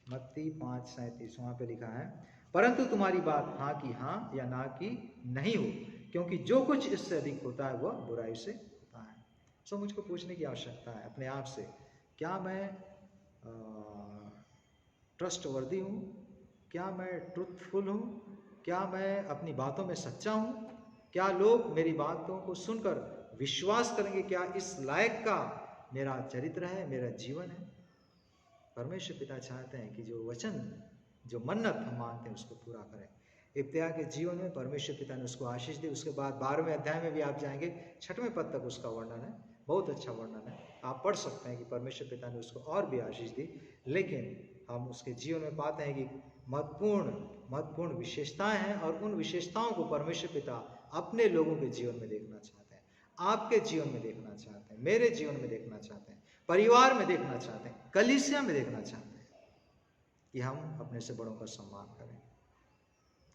मत्ती 5:37 वहाँ पे लिखा है, परंतु तुम्हारी बात हाँ की हाँ या ना की नहीं हो, क्योंकि जो कुछ इससे अधिक होता है वह बुराई से होता है। सो मुझको पूछने की आवश्यकता है अपने आप से, क्या मैं ट्रस्टवर्दी हूँ? क्या मैं ट्रुथफुल हूँ? क्या मैं अपनी बातों में सच्चा हूँ? क्या लोग मेरी बातों को सुनकर विश्वास करेंगे? क्या इस लायक का मेरा चरित्र है, मेरा जीवन है? परमेश्वर पिता चाहते हैं कि जो वचन, जो मन्नत हम मांगते हैं उसको पूरा करें। इब्तिया के जीवन में परमेश्वर पिता ने उसको आशीष दी। उसके बाद 12वें अध्याय में भी आप जाएंगे, 6वें पद तक उसका वर्णन है, बहुत अच्छा वर्णन है। आप पढ़ सकते हैं कि परमेश्वर पिता ने उसको और भी आशीष दी। लेकिन हम उसके जीवन में पाते हैं कि महत्वपूर्ण विशेषताएं हैं, और उन विशेषताओं को परमेश्वर पिता अपने लोगों के जीवन में देखना चाहते हैं, आपके जीवन में देखना चाहते हैं, मेरे जीवन में देखना चाहते हैं, परिवार में देखना चाहते हैं, कलीसिया में देखना चाहते हैं कि हम अपने से बड़ों का सम्मान करें,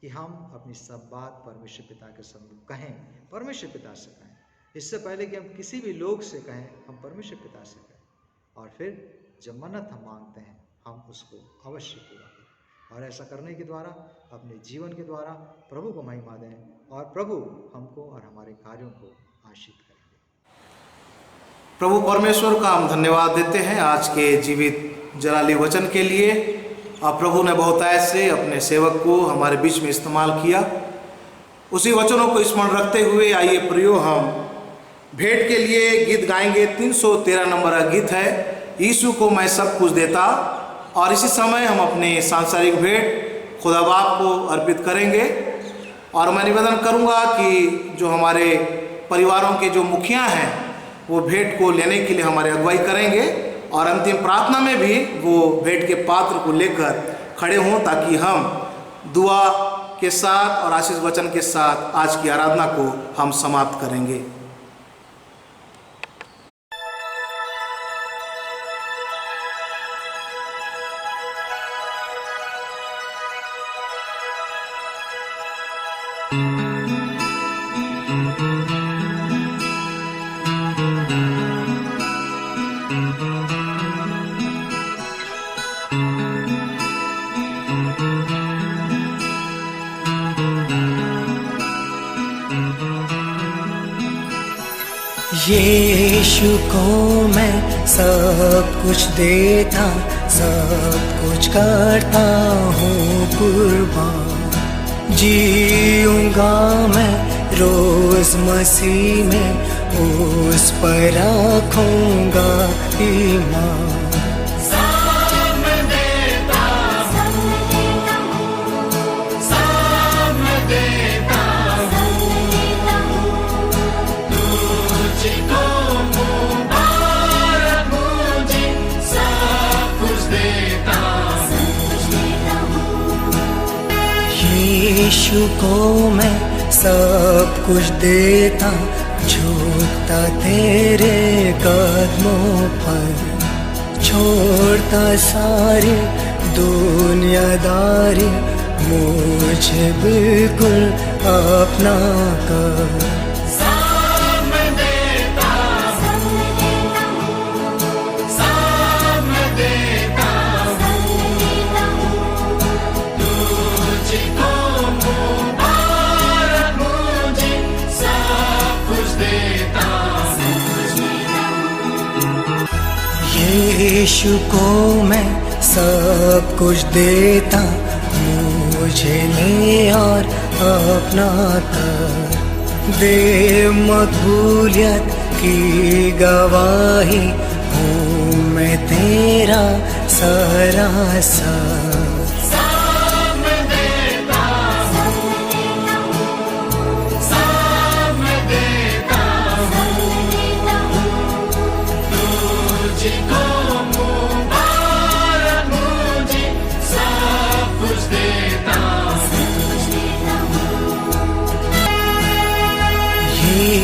कि हम अपनी सब बात परमेश्वर पिता के सम्मुख कहें, परमेश्वर पिता से कहें। इससे पहले कि हम किसी भी लोग से कहें, हम परमेश्वर पिता से कहें, और फिर जब मन्नत हम मांगते हैं हम उसको अवश्य पूरा करें। और ऐसा करने के द्वारा, अपने जीवन के द्वारा प्रभु को महिमा दें, और प्रभु हमको और हमारे कार्यों को आशीष करेंगे। प्रभु परमेश्वर का हम धन्यवाद देते हैं आज के जीवित जलाली वचन के लिए। और प्रभु ने बहुतायत से अपने सेवक को हमारे बीच में इस्तेमाल किया। उसी वचनों को स्मरण रखते हुए आइए प्रियो, हम भेंट के लिए गीत गाएंगे। 313 नंबर का गीत है, यीशु को मैं सब कुछ देता। और इसी समय हम अपनी सांसारिक भेंट खुदा बाप को अर्पित करेंगे। और मैं निवेदन करूंगा कि जो हमारे परिवारों के जो मुखिया हैं वो भेंट को लेने के लिए हमारे अगुवाई करेंगे और अंतिम प्रार्थना में भी वो भेंट के पात्र को लेकर खड़े हों, ताकि हम दुआ के साथ और आशीष वचन के साथ आज की आराधना को हम समाप्त करेंगे। यीशु को मैं सब कुछ देता, सब कुछ करता हूँ कुर्बान। जीऊँगा मैं रोज़ मसीह में, उस पर रखूँगा ईमान। यीशु को मैं सब कुछ देता, झुकता तेरे कदमों पर, छोड़ता सारी दुनियादारी, मुझे बिल्कुल अपना कर। यीशु को मैं सब कुछ देता, मुझे ले और अपना कर, दे मकबूलियत की गवाही, हूँ मैं तेरा सरासर।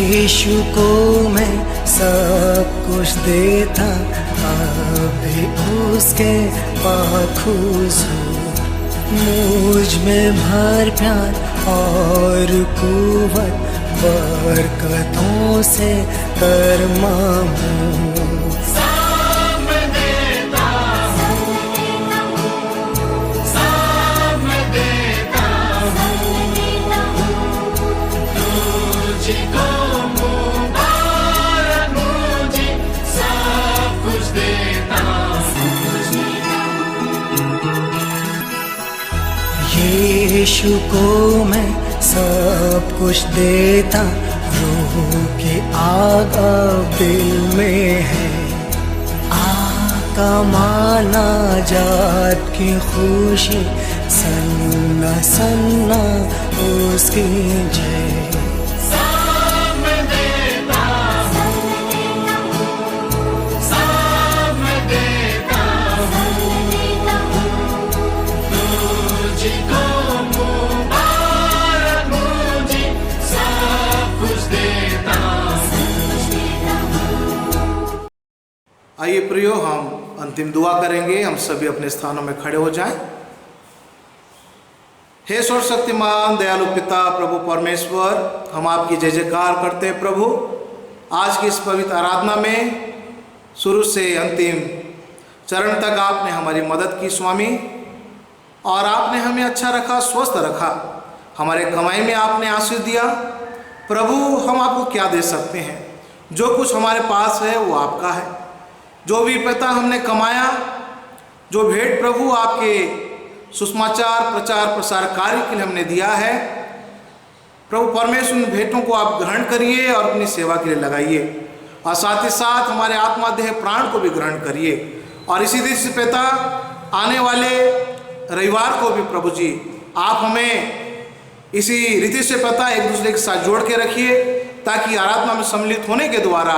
यीशु को मैं सब कुछ देता, अभी उसके पाक हुजूर, मुझ में भर प्यार और कुव्वत, बरकतों से कर मामूर। यीशु को मैं सब कुछ देता, रूह की आग दिल में है, आका माना जात की खुशी, सन्ना सन्ना उसकी जय। आइए प्रियो, हम अंतिम दुआ करेंगे। हम सभी अपने स्थानों में खड़े हो जाएं। हे सर्वशक्तिमान दयालु पिता प्रभु परमेश्वर, हम आपकी जय जयकार करते हैं प्रभु। आज की इस पवित्र आराधना में शुरू से अंतिम चरण तक आपने हमारी मदद की स्वामी, और आपने हमें अच्छा रखा, स्वस्थ रखा, हमारे कमाई में आपने आशीष दिया। प्रभु, हम आपको क्या दे सकते हैं? जो कुछ हमारे पास है वो आपका है। जो भी पिता हमने कमाया, जो भेंट प्रभु आपके सुसमाचार प्रचार प्रसार कार्य के लिए हमने दिया है, प्रभु परमेश्वर उन भेंटों को आप ग्रहण करिए और अपनी सेवा के लिए लगाइए, और साथ ही साथ हमारे आत्मा देह प्राण को भी ग्रहण करिए। और इसी दृष्टि से पिता, आने वाले रविवार को भी प्रभु जी आप हमें इसी रीति से पिता एक दूसरे के साथ जोड़ के रखिए, ताकि आराधना में सम्मिलित होने के द्वारा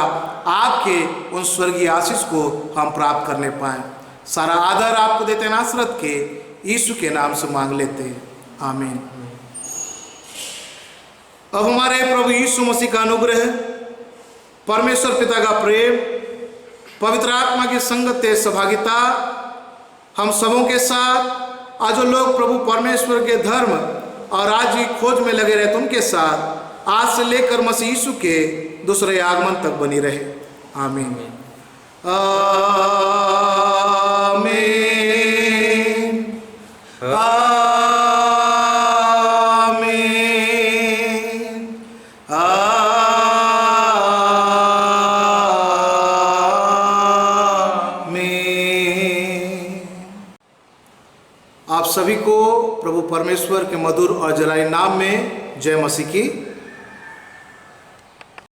आपके उन स्वर्गीय आशीष को हम प्राप्त करने पाएं। सारा आदर आपको देते नासरत के यीशु के नाम से मांग लेते हैं, आमीन। अब हमारे प्रभु यीशु मसीह का अनुग्रह, परमेश्वर पिता का प्रेम, पवित्र आत्मा की संगत सहभागिता हम सबों के साथ, आज जो लोग प्रभु परमेश्वर के धर्म और राज्य की खोज में लगे रहते उनके साथ आज से लेकर मसीह यीशु के दूसरे आगमन तक बनी रहे, आमीन। आमीन। आप सभी को प्रभु परमेश्वर के मधुर और जलाई नाम में जय मसीह की।